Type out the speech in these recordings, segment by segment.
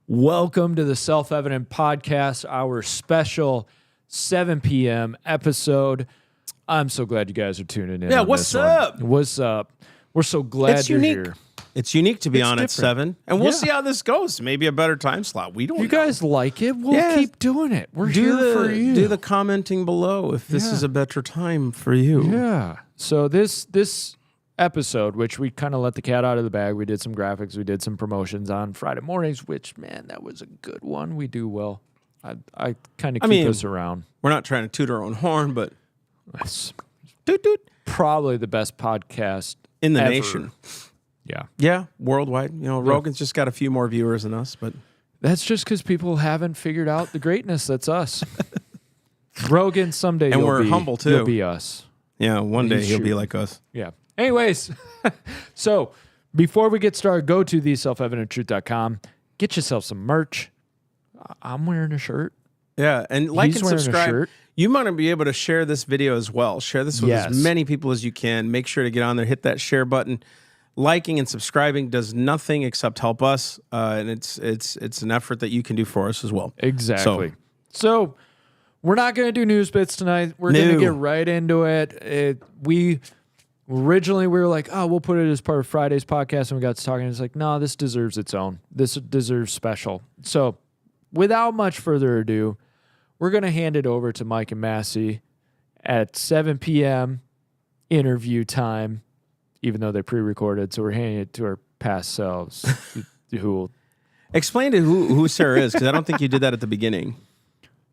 Welcome to the Self-Evident Podcast, our special 7 p.m. episode. I'm so glad you guys are tuning in. Yeah, what's up? What's up? We're so glad it's you're unique. here. It's unique to be on at 7, and we'll Yeah. see how this goes. Maybe a better time slot. We don't You know. guys like it? We'll Yeah. keep doing it. We're here for you. Do the commenting below if this is a better time for you. Yeah. So this episode, which we kind of let the cat out of the bag, we did some graphics, we did some promotions on Friday mornings, which, man, that was a good one. We do well. I kind of keep us around. We're not trying to toot our own horn, but It's toot toot probably the best podcast in the ever. nation. Yeah. Yeah, worldwide. You know, Rogan's just got a few more viewers than us, but That's just because people haven't figured out the greatness that's us. Rogan, someday And you'll we're be, humble, too. You'll be us. yeah, one day He's he'll be shooting. like us. Yeah. Anyways, so before we get started, go to theselfevidenttruth.com. Get yourself some merch. I'm wearing a shirt. Yeah, and like He's and wearing a subscribe. shirt. You want to be able to share this video as well. Share this with Yes. as many people as you can. Make sure to get on there, hit that share button. Liking and subscribing does nothing except help us, and it's an effort that you can do for us as well. Exactly. So we're not going to do news bits tonight. We're going to get right into it. Originally, we were like, oh, we'll put it as part of Friday's podcast, and we got to talking. It's like, no, this deserves its own. This deserves special. So without much further ado, we're going to hand it over to Mike and Massey at 7 p.m. interview time, even though they're pre-recorded. So we're handing it to our past selves who will. Explain to who Sarah is, because I don't think you did that at the beginning.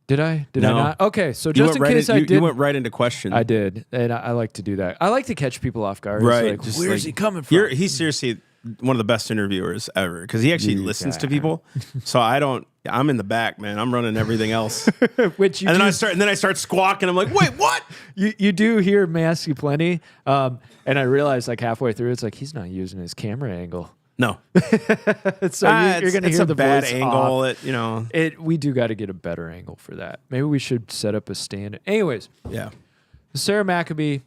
Did I? Did No. I not? Okay, so You just went in right case in- I you did. went right into question. I did, and I like to do that. I like to catch people off guard. Right. It's like, Just where's like- he coming from? He's seriously one of the best interviewers ever, because he actually listens to people. So I'm in the back, man. I'm running everything else. Which you And do, then I start squawking. I'm like, wait, what? you do hear Massey plenty, and I realized like halfway through, it's like he's not using his camera angle. No. So you're going to hear a the bad voice angle. off. We do got to get a better angle for that. Maybe we should set up a stand. Anyways, Yeah. Sarah McAbee,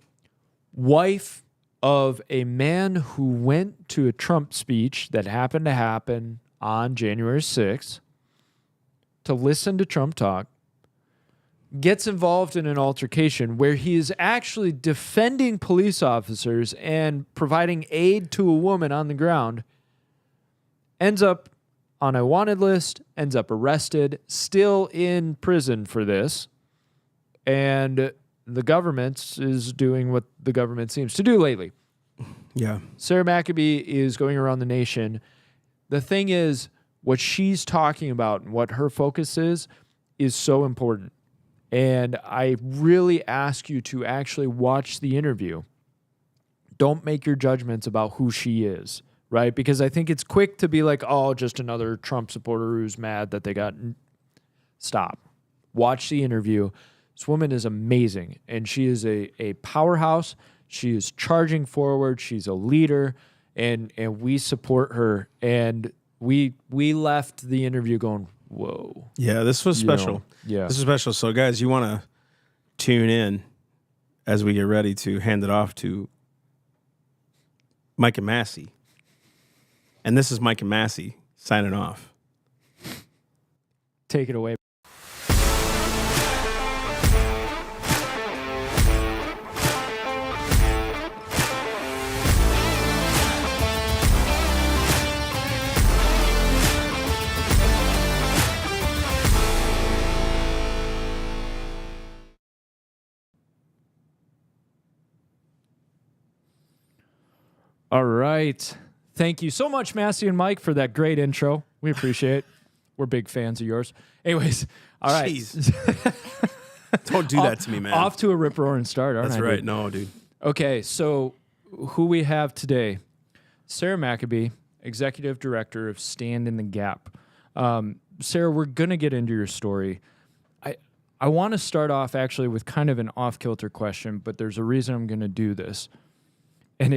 wife of a man who went to a Trump speech that happened to happen on January 6th to listen to Trump talk, gets involved in an altercation where he is actually defending police officers and providing aid to a woman on the ground, ends up on a wanted list, ends up arrested, still in prison for this, and the government is doing what the government seems to do lately. Yeah. Sarah McAbee is going around the nation. The thing is, what she's talking about and what her focus is so important. And I really ask you to actually watch the interview. Don't make your judgments about who she is, right? Because I think it's quick to be like, oh, just another Trump supporter who's mad that they got... Stop. Watch the interview. This woman is amazing, and she is a powerhouse. She is charging forward. She's a leader, and we support her. And we left the interview going, whoa. Yeah, this was special. Yeah. This is special. So, guys, you want to tune in as we get ready to hand it off to Mike and Massey. And this is Mike and Massey signing off. Take it away. All right. Thank you so much, Massey and Mike, for that great intro. We appreciate it. We're big fans of yours. Anyways, all right. Jeez. Don't do that to me, man. Off to a rip-roaring start, aren't That's I, right. dude? No, dude. Okay, so who we have today, Sarah McAbee, Executive Director of Stand in the Gap. Sarah, we're going to get into your story. I want to start off actually with kind of an off-kilter question, but there's a reason I'm going to do this. And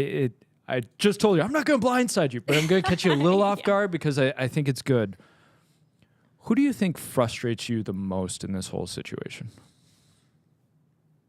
I just told you, I'm not going to blindside you, but I'm going to catch you a little off guard because I think it's good. Who do you think frustrates you the most in this whole situation?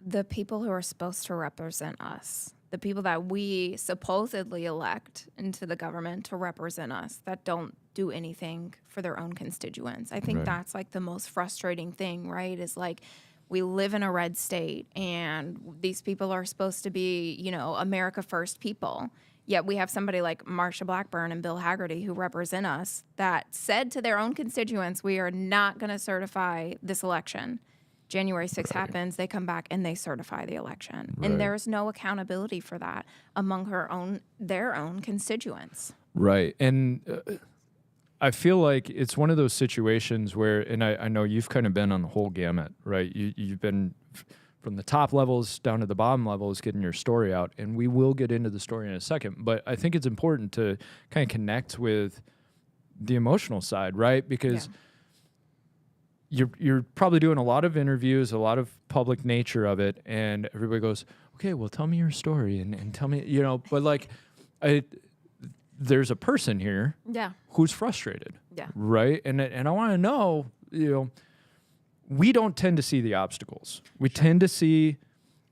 The people who are supposed to represent us. the people that we supposedly elect into the government to represent us that don't do anything for their own constituents. I think that's like the most frustrating thing, right? Is like we live in a red state and these people are supposed to be, you know, America First people. Yet we have somebody like Marsha Blackburn and Bill Haggerty who represent us that said to their own constituents, we are not going to certify this election. January 6th happens, they come back and they certify the election. And there's no accountability for that among their own constituents. Right. And I feel like it's one of those situations where, and I know you've kind of been on the whole gamut, right? You've been from the top levels down to the bottom levels getting your story out. And we will get into the story in a second. But I think it's important to kind of connect with the emotional side, right? Because you're probably doing a lot of interviews, a lot of public nature of it, and everybody goes, okay, well, tell me your story and tell me, you know, but like there's a person here who's frustrated, right? And I want to know, you know, we don't tend to see the obstacles. We tend to see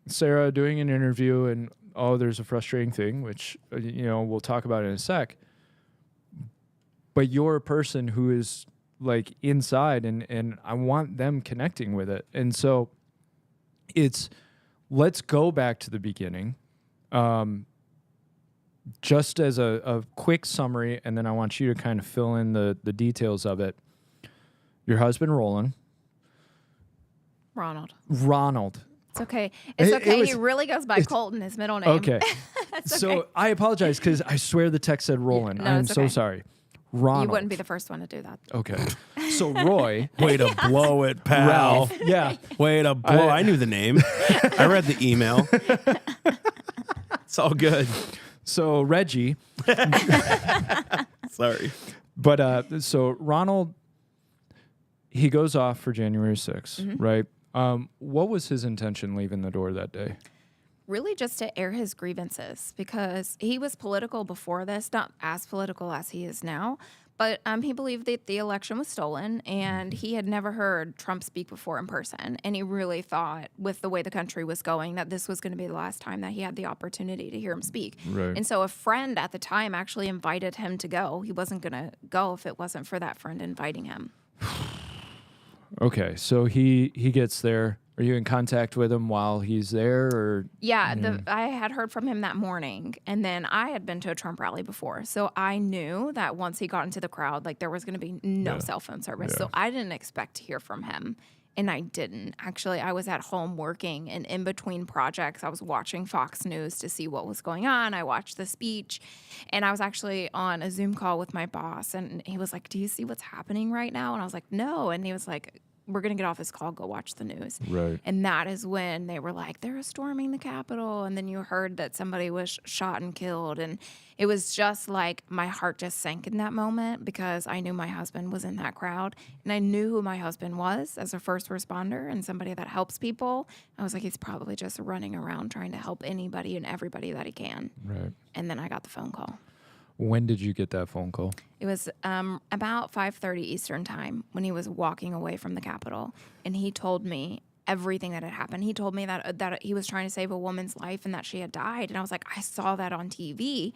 Sarah doing an interview and, oh, there's a frustrating thing, which, you know, we'll talk about in a sec. But you're a person who is like inside and I want them connecting with it. And so let's go back to the beginning. Just as a quick summary, and then I want you to kind of fill in the details of it. Your husband, Ronald. It's okay. It's okay. It was, he really goes by Colton, his middle name. Okay. So I apologize because I swear the text said Roland. No, I'm it's so okay. sorry. Ronald. You wouldn't be the first one to do that. Okay. So Roy. Way to blow it, pal. Ralph. Yeah. Way to blow. I knew the name. I read the email. It's all good. So Reggie. Sorry. But so Ronald, he goes off for January 6th, right? What was his intention leaving the door that day? Really just to air his grievances because he was political before this, not as political as he is now, but he believed that the election was stolen and he had never heard Trump speak before in person. And he really thought with the way the country was going that this was going to be the last time that he had the opportunity to hear him speak. Right. And so a friend at the time actually invited him to go. He wasn't going to go if it wasn't for that friend inviting him. Okay, so he gets there. Are you in contact with him while he's there, or? Yeah, I had heard from him that morning, and then I had been to a Trump rally before, so I knew that once he got into the crowd, like there was going to be no cell phone service. So I didn't expect to hear from him, and I didn't. Actually, I was at home working, and in between projects, I was watching Fox News to see what was going on. I watched the speech, and I was actually on a Zoom call with my boss, and he was like, "Do you see what's happening right now?" And I was like, "No," and he was like, we're going to get off this call, go watch the news. Right. And that is when they were like, they're storming the Capitol. And then you heard that somebody was shot and killed. And it was just like my heart just sank in that moment because I knew my husband was in that crowd. And I knew who my husband was as a first responder and somebody that helps people. I was like, he's probably just running around trying to help anybody and everybody that he can. Right. And then I got the phone call. When did you get that phone call? It was about 5:30 Eastern time when he was walking away from the Capitol, and he told me everything that had happened. He told me that he was trying to save a woman's life and that she had died, and I was like, I saw that on TV,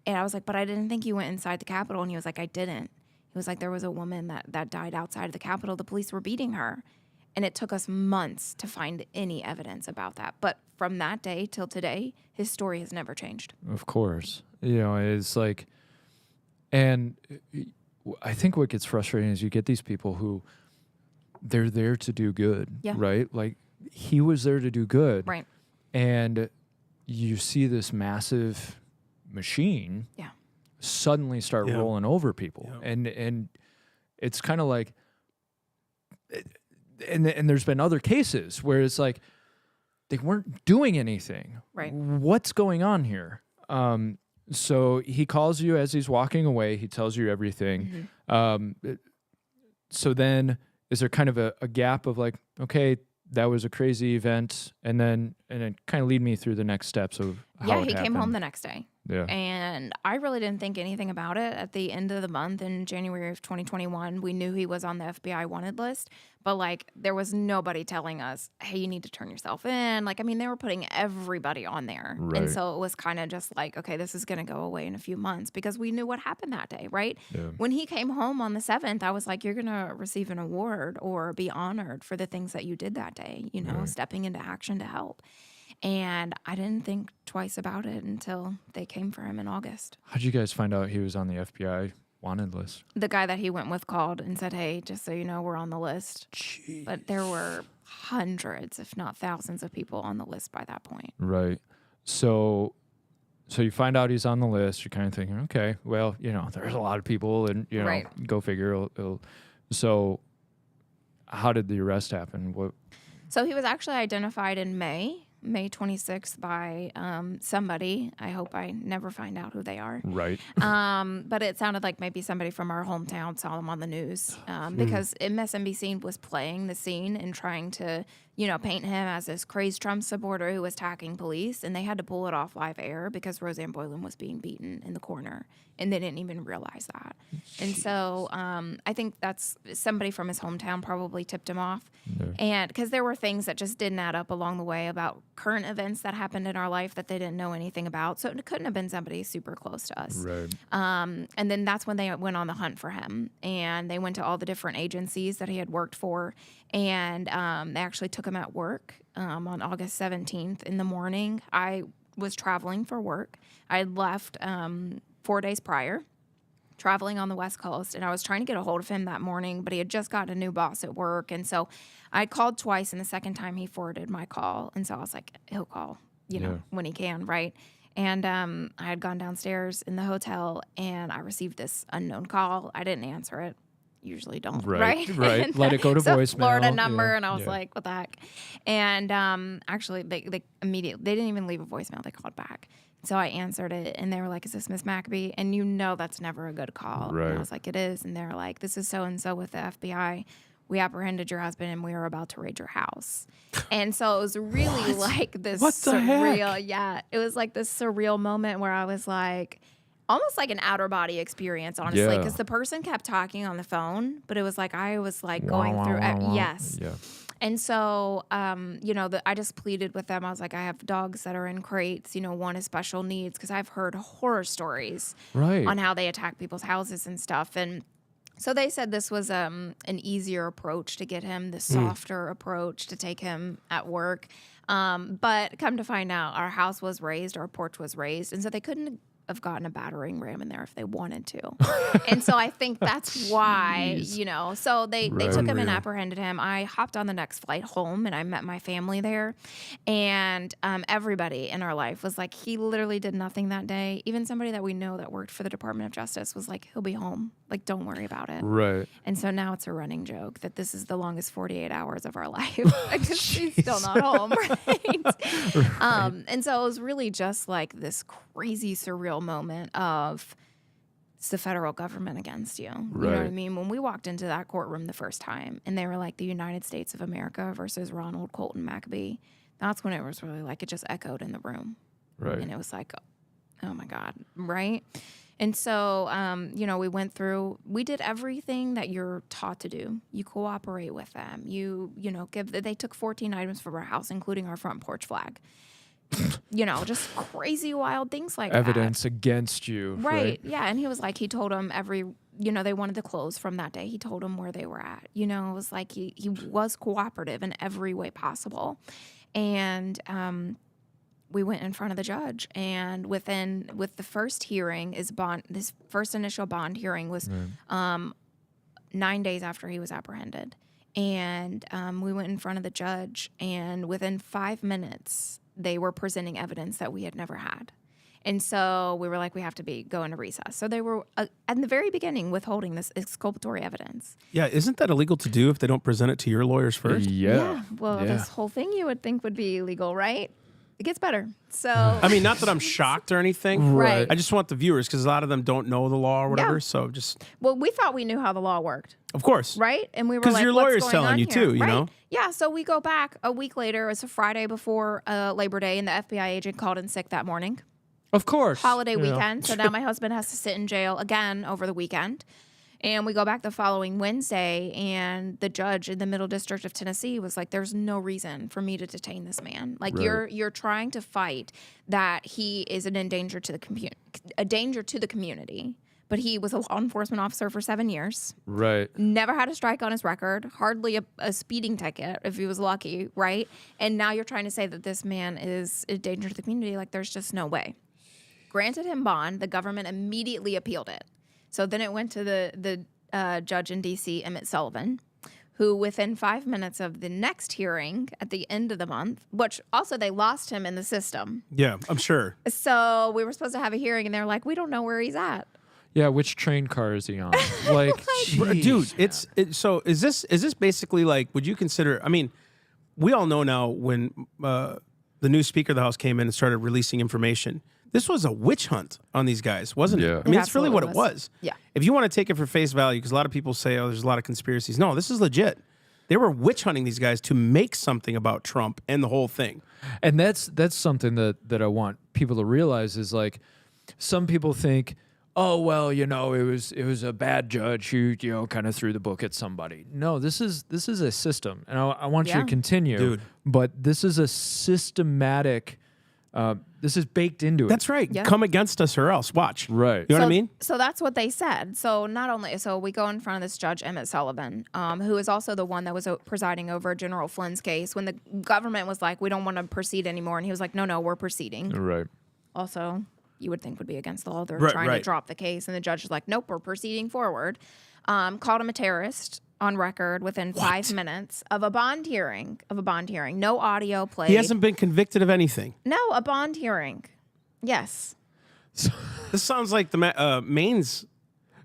and I was like, but I didn't think you went inside the Capitol, and he was like, I didn't. He was like, there was a woman that died outside of the Capitol. The police were beating her, and it took us months to find any evidence about that. But from that day till today, his story has never changed. Of course. You know, it's like, and I think what gets frustrating is you get these people who they're there to do good, right? Like he was there to do good. Right. And you see this massive machine suddenly start rolling over people. And it's kind of like, and there's been other cases where it's like, they weren't doing anything. Right. What's going on here? So he calls you as he's walking away. He tells you everything. So then is there kind of a gap of like, okay, that was a crazy event, and then kind of lead me through the next steps of how it he came happened. home the next day. Yeah. And I really didn't think anything about it. At the end of the month in January of 2021, we knew he was on the FBI wanted list, but like there was nobody telling us, hey, you need to turn yourself in. Like, I mean, they were putting everybody on there. Right. And so it was kind of just like, okay, this is going to go away in a few months because we knew what happened that day, right? Yeah. When he came home on the 7th, I was like, you're going to receive an award or be honored for the things that you did that day, you know, stepping into action to help. And I didn't think twice about it until they came for him in August. How'd you guys find out he was on the FBI wanted list? The guy that he went with called and said, hey, just so you know, we're on the list. Jeez. But there were hundreds, if not thousands of people on the list by that point. Right. So you find out he's on the list. You're kind of thinking, okay, well, you know, there's a lot of people, and you know, Right. go figure. So, how did the arrest happen? What? So he was actually identified in May 26th by somebody. I hope I never find out who they are. Right. But it sounded like maybe somebody from our hometown saw them on the news because MSNBC was playing the scene and trying to, you know, paint him as this crazed Trump supporter who was attacking police. And they had to pull it off live air because Roseanne Boylan was being beaten in the corner. And they didn't even realize that. And so I think that's somebody from his hometown probably tipped him off. Yeah. And because there were things that just didn't add up along the way about current events that happened in our life that they didn't know anything about. So it couldn't have been somebody super close to us. Right. And then that's when they went on the hunt for him. And they went to all the different agencies that he had worked for. And they actually took him at work on August 17th in the morning. I was traveling for work. I had left 4 days prior, traveling on the West Coast, and I was trying to get a hold of him that morning, but he had just gotten a new boss at work. And so I called twice, and the second time he forwarded my call. And so I was like, he'll call, you know, when he can, right? And I had gone downstairs in the hotel, and I received this unknown call. I didn't answer it. Usually don't, right? Right. Let it go to so voicemail. Florida number, Yeah. and I was like, what the heck? And actually, they immediately, they didn't even leave a voicemail. They called back. So I answered it, and they were like, is this Miss McAbee? And you know that's never a good call. Right. And I was like, it is. And they're like, this is so-and-so with the FBI. We apprehended your husband, and we were about to raid your house. And so it was really like this What the surreal, heck? yeah. It was like this surreal moment where I was like, almost like an outer body experience, honestly, Yeah. because the person kept talking on the phone, but it was like I was like going through, yes. Yeah. And so, you know, I just pleaded with them. I was like, I have dogs that are in crates, you know, one is special needs, because I've heard horror stories Right. on how they attack people's houses and stuff. And so they said this was an easier approach to get him, the softer approach to take him at work. But come to find out, our house was raised, our porch was raised, and so they couldn't have gotten a battering ram in there if they wanted to. And so I think that's why, you know, so they Right. took him and Unreal. apprehended him. I hopped on the next flight home, and I met my family there. And everybody in our life was like, he literally did nothing that day. Even somebody that we know that worked for the Department of Justice was like, he'll be home. Like, don't worry about it. Right. And so now it's a running joke that this is the longest 48 hours of our life because she's still not home, right? And so it was really just like this crazy surreal moment of it's the federal government against you. You know what I Right. mean? When we walked into that courtroom the first time and they were like the United States of America versus Ronald Colton McAbee, that's when it was really like it just echoed in the room. Right. And it was like, oh my God, right? And so, you know, we did everything that you're taught to do. You cooperate with them. You know, they took 14 items from our house, including our front porch flag. You know, just crazy wild things like Evidence against you. that. Right. Yeah. And he was like, he told them you know, they wanted the clothes from that day. He told them where they were at. You know, it was like he was cooperative in every way possible. And, we went in front of the judge, and with the first hearing this first initial bond hearing was 9 days after he was apprehended. And we went in front of the judge, and within 5 minutes, they were presenting evidence that we had never had. And so we were like, we have to go into recess. So they were, at the very beginning, withholding this exculpatory evidence. Yeah, isn't that illegal to do if they don't present it to your lawyers first? Yeah. Well, Yeah. this whole thing you would think would be illegal, right? It gets better. So I mean, not that I'm shocked or anything. Right. I just want the viewers, because a lot of them don't know the law or whatever. Yeah. So just, well, we thought we knew how the law worked. of course. Right? And we were 'Cause like, your what's lawyer's going telling on you here? too, you Right? know? Yeah, so we go back a week later. It's a Friday before Labor Day, and the FBI agent called in sick that morning. Of course. holiday you know. weekend. So now my husband has to sit in jail again over the weekend. And we go back the following Wednesday, and the judge in the Middle District of Tennessee was like, "There's no reason for me to detain this man. Like Right. you're trying to fight that he is a danger to the community. But he was a law enforcement officer for 7 years, Right. never had a strike on his record, hardly a speeding ticket if he was lucky, right? And now you're trying to say that this man is a danger to the community. Like there's just no way." Granted him bond. The government immediately appealed it. So then it went to the judge in D.C., Emmett Sullivan, who within 5 minutes of the next hearing at the end of the month, which also they lost him in the system. Yeah, I'm sure. So we were supposed to have a hearing, and they're like, "We don't know where he's at." Yeah, which train car is he on? Like, Dude, so is this basically like, would you consider, I mean, we all know now when the new Speaker of the House came in and started releasing information, this was a witch hunt on these guys, wasn't it? Yeah. I mean, It it's really what it absolutely was. Yeah. If you want to take it for face value, because a lot of people say, oh, there's a lot of conspiracies. No, this is legit. They were witch hunting these guys to make something about Trump and the whole thing. and that's something that I want people to realize is like, some people think, oh well, it was a bad judge who kind of threw the book at somebody. No, this is a system, and I want you to Yeah. continue, Dude. But this is a systematic. This is baked into it. That's right. Yeah. Come against us or else. Watch. Right. You know what I mean? So that's what they said. So we go in front of this judge, Emmett Sullivan, who is also the one that was presiding over General Flynn's case when the government was like, "We don't want to proceed anymore," and he was like, "No, we're proceeding." Right. Also, you would think would be against the law. They're Right, trying to right. drop the case, and the judge is like, "Nope, we're proceeding forward." Called him a terrorist on record within 5 minutes of a bond hearing. No audio played. He hasn't been convicted of anything. No, a bond hearing. Yes. This sounds like the Maine's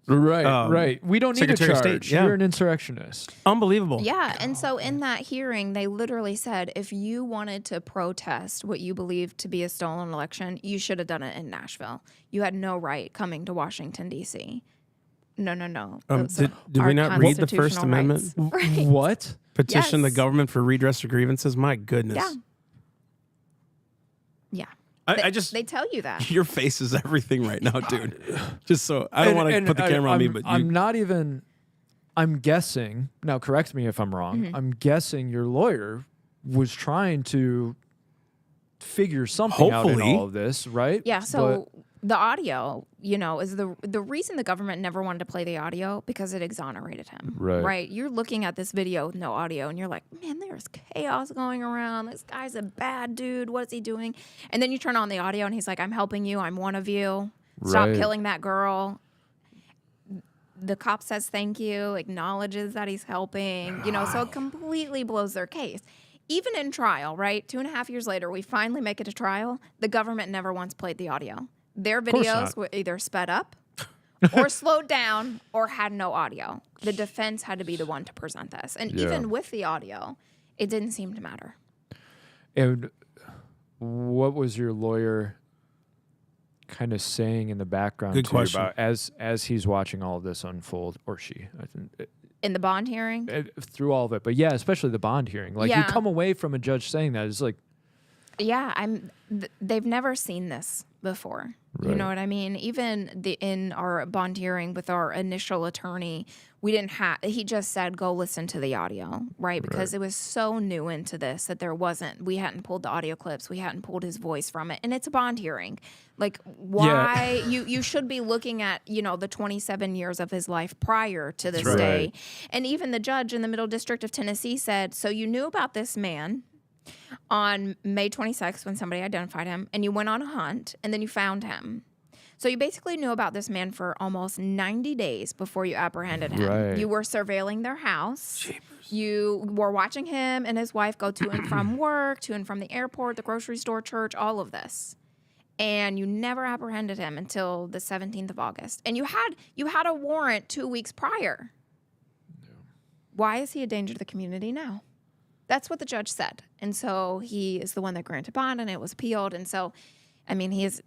Right. Right. We don't need a Secretary of charge. State, yeah. You're an insurrectionist. unbelievable. Yeah, and so in that hearing, they literally said if you wanted to protest what you believed to be a stolen election, you should have done it in Nashville. You had no right coming to Washington, D.C. No. Those Did are we not read the First constitutional Amendment? rights. Right. What? Petition the Yes. government for redress of grievances? My goodness. Yeah. Yeah. I just, They tell you that. your face is everything right now, dude. Just so, I don't want to put the camera on me, but I'm not even. I'm guessing. Now, correct me if I'm wrong. Mm-hmm. I'm guessing your lawyer was trying to figure something out in Hopefully. all of this, right? Yeah, so the audio, is the reason the government never wanted to play the audio because it exonerated him. Right. You're looking at this video with no audio and you're like, man, there's chaos going around. This guy's a bad dude. What is he doing? And then you turn on the audio and he's like, I'm helping you. I'm one of you. Stop Right. killing that girl. The cop says thank you, acknowledges that he's helping, so it completely blows their case. Even in trial, right? 2.5 years later, we finally make it to trial. The government never once played the audio. Their course videos not. were either sped up or slowed down or had no audio. The defense had to be the one to present this. And Yeah. even with the audio, it didn't seem to matter. And what was your lawyer kind of saying in the background Good to question. you about as he's watching all of this unfold, or she? I think. In the bond hearing, Through all of it, but yeah, especially the bond hearing. Like you Yeah. come away from a judge saying that, it's like, they've never seen this before. You Right. know what I mean? Even in our bond hearing with our initial attorney, we didn't have. He just said, "Go listen to the audio," right? Because it was so new into this that we hadn't pulled the audio clips, we hadn't pulled his voice from it, and it's a bond hearing. Like, why you should be looking at the 27 years of his life prior to this right. day, and even the judge in the Middle District of Tennessee said, "So you knew about this man on May 26th when somebody identified him, and you went on a hunt, and then you found him. So you basically knew about this man for almost 90 days before you apprehended him. Right. You were surveilling their house. You were watching him and his wife go to and from work, to and from the airport, the grocery store, church, all of this. And you never apprehended him until the 17th of August. And you had a warrant 2 weeks prior. Why is he a danger to the community now?" That's what the judge said. And so he is the one that granted bond, and it was appealed. And so, he has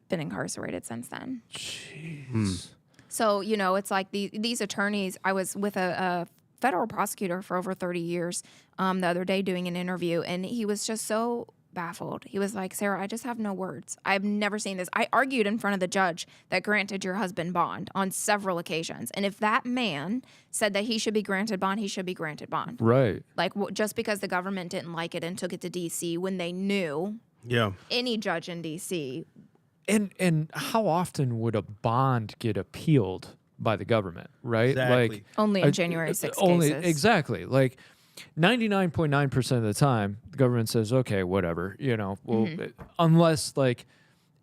been incarcerated since then. jeez. So, it's like these attorneys, I was with a federal prosecutor for over 30 years the other day doing an interview, and he was just so baffled. He was like, Sarah, I just have no words. I've never seen this. I argued in front of the judge that granted your husband bond on several occasions. And if that man said that he should be granted bond, he should be granted bond. Right. Like, just because the government didn't like it and took it to D.C. when they knew any judge in D.C. And how often would a bond get appealed by the government, right? Exactly. Like Only in January 6th cases. Exactly. Like 99.9% of the time, the government says, okay, whatever, well, unless like,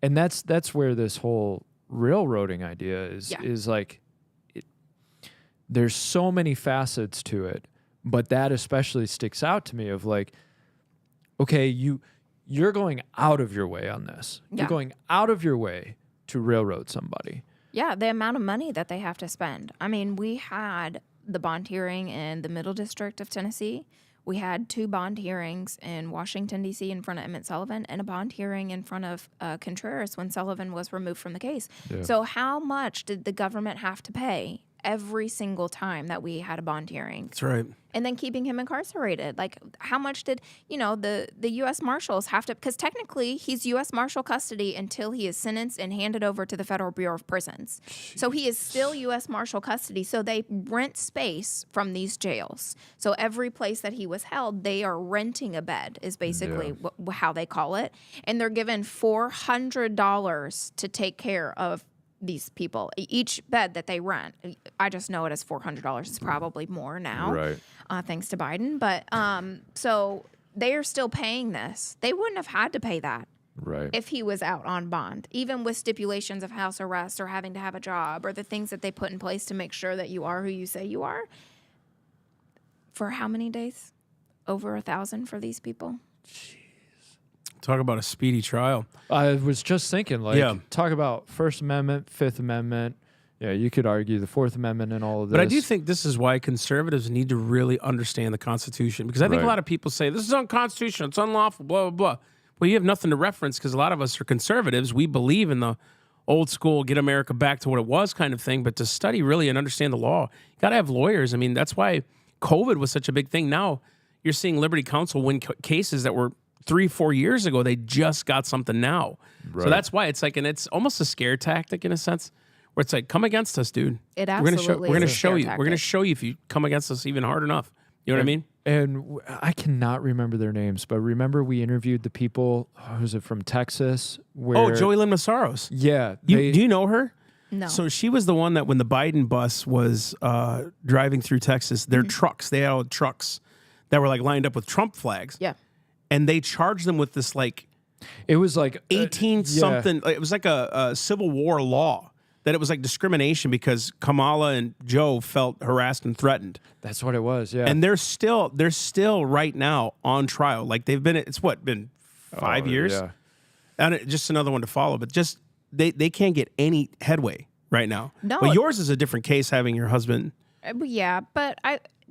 and that's where this whole railroading idea is like, there's so many facets to it, but that especially sticks out to me of like, okay, you're going out of your way on this. Yeah. You're going out of your way to railroad somebody. Yeah, the amount of money that they have to spend. I mean, we had the bond hearing in the Middle District of Tennessee. We had 2 bond hearings in Washington, D.C. in front of Emmett Sullivan and a bond hearing in front of Contreras when Sullivan was removed from the case. Yeah. So how much did the government have to pay every single time that we had a bond hearing? That's right. And then keeping him incarcerated. Like, how much did, the U.S. Marshals have to, because technically he's U.S. Marshal custody until he is sentenced and handed over to the Federal Bureau of Prisons. Jeez. So he is still U.S. Marshal custody. So they rent space from these jails. So every place that he was held, they are renting a bed is basically how they call it. And they're given $400 to take care of these people. Each bed that they rent, I just know it as $400. It's probably more now, right? Thanks to Biden. But so they are still paying this. They wouldn't have had to pay that, right, if he was out on bond, even with stipulations of house arrest or having to have a job or the things that they put in place to make sure that you are who you say you are. For how many days? Over 1,000 for these people. Talk about a speedy trial. I was just thinking, talk about First Amendment, Fifth Amendment. Yeah, you could argue the Fourth Amendment and all of this. But I do think this is why conservatives need to really understand the Constitution. Because I think a lot of people say, this is unconstitutional, it's unlawful, blah, blah, blah. Well, you have nothing to reference because a lot of us are conservatives. We believe in the old school, get America back to what it was kind of thing. But to study really and understand the law, you got to have lawyers. I mean, that's why COVID was such a big thing. Now you're seeing Liberty Counsel win cases that were 3-4 years ago. They just got something now. Right. So that's why it's like, and it's almost a scare tactic in a sense, where it's like, come against us, dude. It absolutely We're going to show you. We're going to show you if you come against us even hard enough. You know what I mean? And I cannot remember their names, but remember we interviewed the people, who's it from Texas? Joey Lynn Massaros. Yeah. Do you know her? No. So she was the one that when the Biden bus was driving through Texas, their trucks, they had all trucks that were like lined up with Trump flags. Yeah. And they charged them with this it was like 18 something. It was like a Civil War law that it was like discrimination because Kamala and Joe felt harassed and threatened. That's what it was. Yeah. And they're still right now on trial. Like they've been, been 5 years? Yeah. And just another one to follow, but just they can't get any headway right now. No. But yours is a different case having your husband. Yeah, but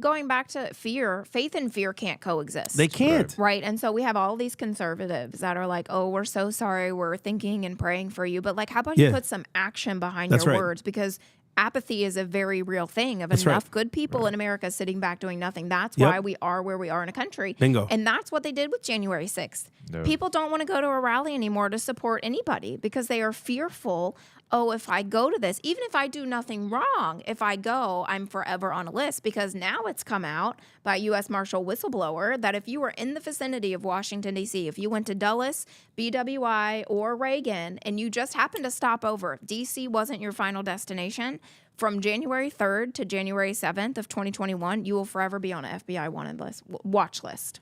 going back to fear, faith and fear can't coexist. They can't. Right. And so we have all these conservatives that are like, oh, we're so sorry. We're thinking and praying for you. But like, how about you put some action behind your words? Because apathy is a very real thing of enough good people in America sitting back doing nothing. That's why we are where we are in a country. Bingo. And that's what they did with January 6th. No. People don't want to go to a rally anymore to support anybody because they are fearful. Oh, if I go to this, even if I do nothing wrong, if I go, I'm forever on a list because now it's come out by U.S. Marshal whistleblower that if you were in the vicinity of Washington, D.C., if you went to Dulles, BWI, or Reagan, and you just happened to stop over, if D.C. wasn't your final destination, from January 3rd to January 7th of 2021, you will forever be on an FBI wanted list, watch list.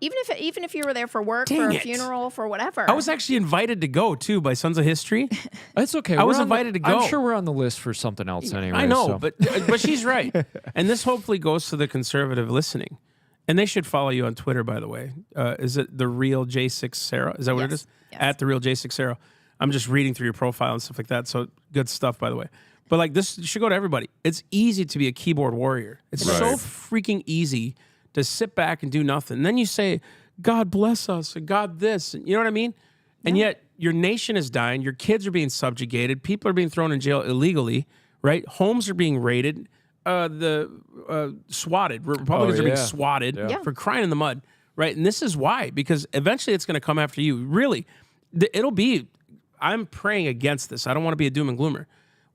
Even if you were there for work, for a funeral, for whatever. I was actually invited to go too by Sons of History. It's okay. I was invited to go. I'm sure we're on the list for something else anyway. I know, so. but she's right. And this hopefully goes to the conservative listening. And they should follow you on Twitter, by the way. Is it The Real J6 Sarah? Is that what it is? Yes. At The Real J6 Sarah. I'm just reading through your profile and stuff like that. So good stuff, by the way. But like this should go to everybody. It's easy to be a keyboard warrior. It's so freaking easy to sit back and do nothing. And then you say, God bless us, and God this, and you know what I mean? And yet your nation is dying, your kids are being subjugated, people are being thrown in jail illegally, right? Homes are being raided, swatted. Republicans are being swatted for crying in the mud, right? And this is why, because eventually it's going to come after you. Really, I'm praying against this. I don't want to be a doom and gloomer.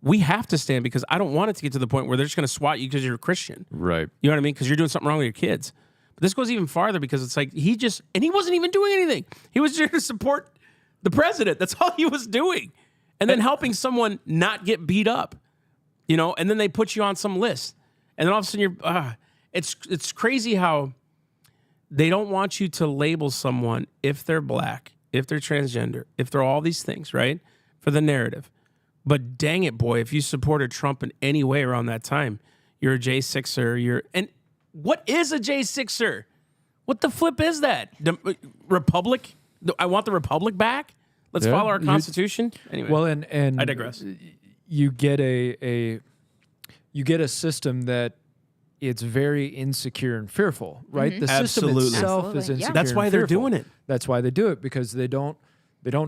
We have to stand, because I don't want it to get to the point where they're just going to swat you because you're a Christian. Right. You know what I mean? Because you're doing something wrong with your kids. But this goes even farther, because it's like he wasn't even doing anything. He was there to support the president. That's all he was doing. And then helping someone not get beat up, and then they put you on some list. And then all of a sudden it's crazy how they don't want you to label someone if they're black, if they're transgender, if they're all these things, right? For the narrative. But dang it, boy, if you supported Trump in any way around that time, you're a J6er. And what is a J6er? What the flip is that? The Republic? I want the Republic back? Let's follow our Constitution? Anyway, well, and I digress. You get a system that it's very insecure and fearful, right? Mm-hmm. The system Absolutely. itself is Absolutely, yeah. insecure. That's why and they're fearful. doing it. That's why they do it, because they don't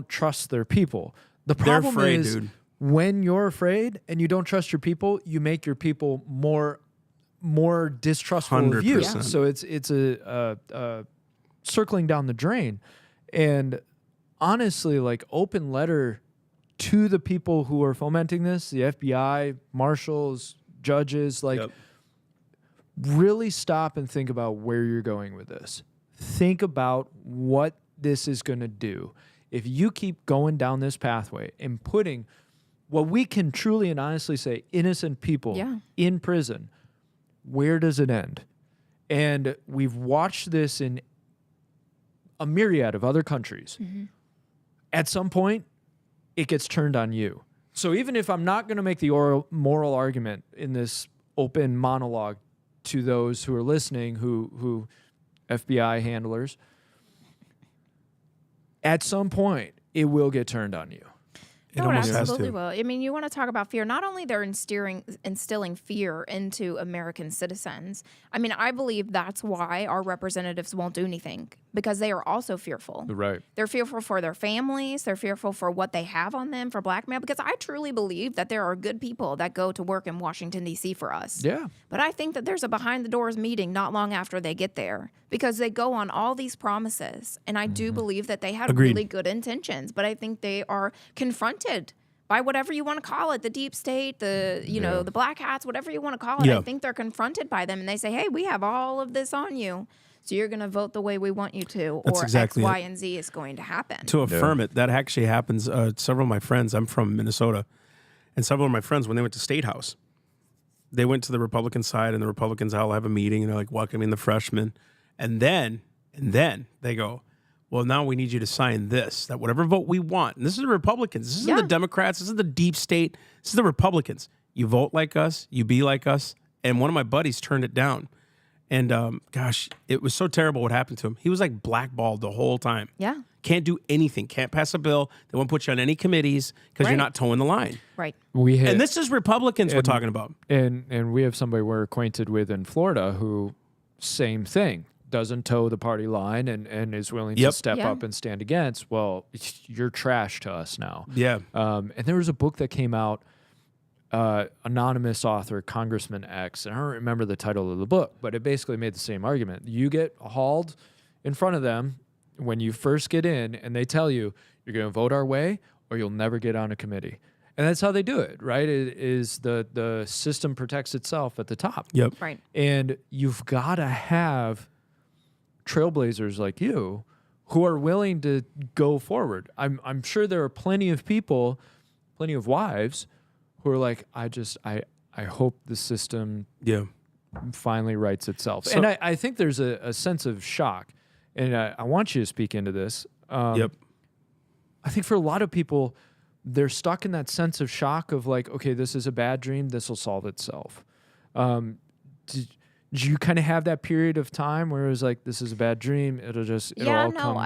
trust their people. The problem afraid, is dude. when you're afraid and you don't trust your people, you make your people more distrustful of you. 100%. So it's a circling down the drain. And honestly, like, open letter to the people who are fomenting this, the FBI, marshals, judges, like, Yep. really stop and think about where you're going with this. Think about what this is going to do. If you keep going down this pathway and putting what we can truly and honestly say innocent people in prison, where does it end? And we've watched this in a myriad of other countries. Mm-hmm. At some point, it gets turned on you. So even if I'm not going to make the moral argument in this open monologue to those who are listening, who FBI handlers, at some point, it will get turned on you. It No, it almost has absolutely to. will. I mean, you want to talk about fear. Not only they're instilling fear into American citizens. I mean, I believe that's why our representatives won't do anything, because they are also fearful. Right. They're fearful for their families. They're fearful for what they have on them for blackmail, because I truly believe that there are good people that go to work in Washington, D.C. for us. Yeah. But I think that there's a behind-the-doors meeting not long after they get there, because they go on all these promises. And I do believe that they had Agreed. really good intentions, but I think they are confronted by whatever you want to call it, the deep state, the black hats, whatever you want to call it. Yeah. I think they're confronted by them, and they say, hey, we have all of this on you, so you're going to vote the way we want you to, That's or exactly X, Y, it. and Z is going to happen. To affirm it, that actually happens. Several of my friends, I'm from Minnesota, and several of my friends, when they went to State House, they went to the Republican side, and the Republicans all have a meeting, and they're like welcoming the freshmen. And then they go, well, now we need you to sign this, that whatever vote we want. And this is the Republicans. This isn't the Democrats. This is the deep state. This is the Republicans. You vote like us. You be like us. And one of my buddies turned it down. And gosh, it was so terrible what happened to him. He was like blackballed the whole time. Yeah. Can't do anything. Can't pass a bill. They won't put you on any committees because Right. you're not towing the line. Right. And this is Republicans we're talking about. And we have somebody we're acquainted with in Florida who, same thing, doesn't toe the party line and is willing to step up and stand against. Well, you're trash to us now. Yeah. And there was a book that came out, anonymous author, Congressman X, and I don't remember the title of the book, but it basically made the same argument. You get hauled in front of them when you first get in, and they tell you, you're going to vote our way or you'll never get on a committee. And that's how they do it, right? It is the system protects itself at the top. Yep. Right. And you've got to have trailblazers like you who are willing to go forward. I'm sure there are plenty of people, plenty of wives who are like, I hope the system finally rights itself. So, and I think there's a sense of shock. And I want you to speak into this. I think for a lot of people, they're stuck in that sense of shock of like, okay, this is a bad dream. This will solve itself. Did you kind of have that period of time where it was like, this is a bad dream? It'll all come.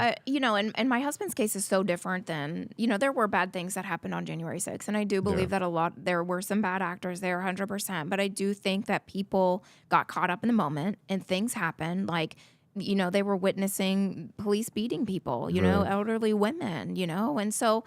And my husband's case is so different than, there were bad things that happened on January 6th. And I do believe that there were some bad actors there 100%. But I do think that people got caught up in the moment and things happened. Like, they were witnessing police beating people, elderly women, and so,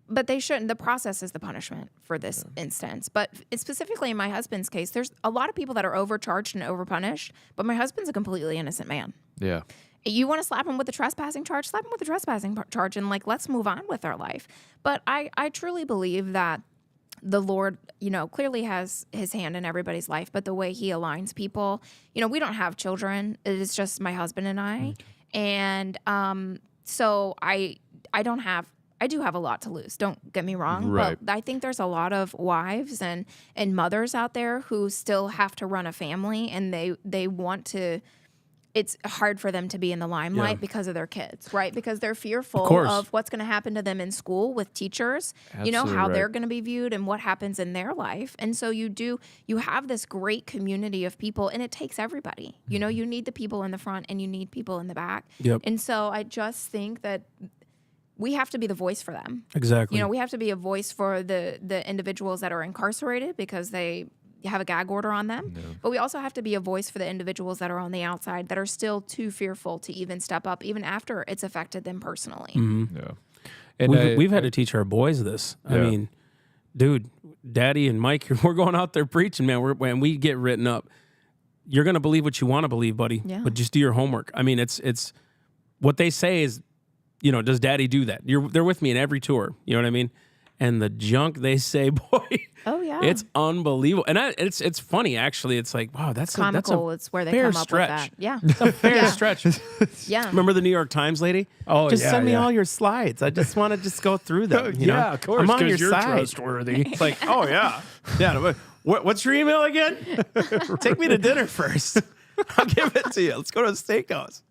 but they shouldn't. The process is the punishment for this instance. But specifically in my husband's case, there's a lot of people that are overcharged and overpunished, but my husband's a completely innocent man. Yeah. You want to slap him with the trespassing charge? Slap him with the trespassing charge, and like, let's move on with our life. But I truly believe that the Lord, clearly has his hand in everybody's life, but the way he aligns people, we don't have children. It is just my husband and I. And so I do have a lot to lose. Don't get me wrong. Right. But I think there's a lot of wives and mothers out there who still have to run a family, and they want to. It's hard for them to be in the limelight because of their kids, right? Because they're fearful of what's going to happen to them in school with teachers, Absolutely how right. they're going to be viewed and what happens in their life. And so you have this great community of people, and it takes everybody. You need the people in the front and you need people in the back. Yep. And so I just think that we have to be the voice for them. Exactly. We have to be a voice for the individuals that are incarcerated because they have a gag order on them. But we also have to be a voice for the individuals that are on the outside that are still too fearful to even step up, even after it's affected them personally. Yeah. And We've had to teach our boys this. I mean, dude, Daddy and Mike, we're going out there preaching, man. When we get written up, you're going to believe what you want to believe, buddy. Yeah. But just do your homework. I mean, it's what they say is, does Daddy do that? They're with me in every tour. You know what I mean? And the junk they say, boy, Oh yeah, it's unbelievable. And it's funny, actually. It's like, wow, that's comical. That's it's where they fair come up stretch. with that. Yeah, It's a fair Yeah. stretch. yeah. Remember the New York Times lady? Oh, just yeah, send me yeah. all your slides. I just want to just go through them. You know? of course. I'm on 'cause your you're side. trustworthy. It's like, oh yeah, yeah. What's your email again? Take me to dinner first. I'll give it to you. Let's go to a steakhouse.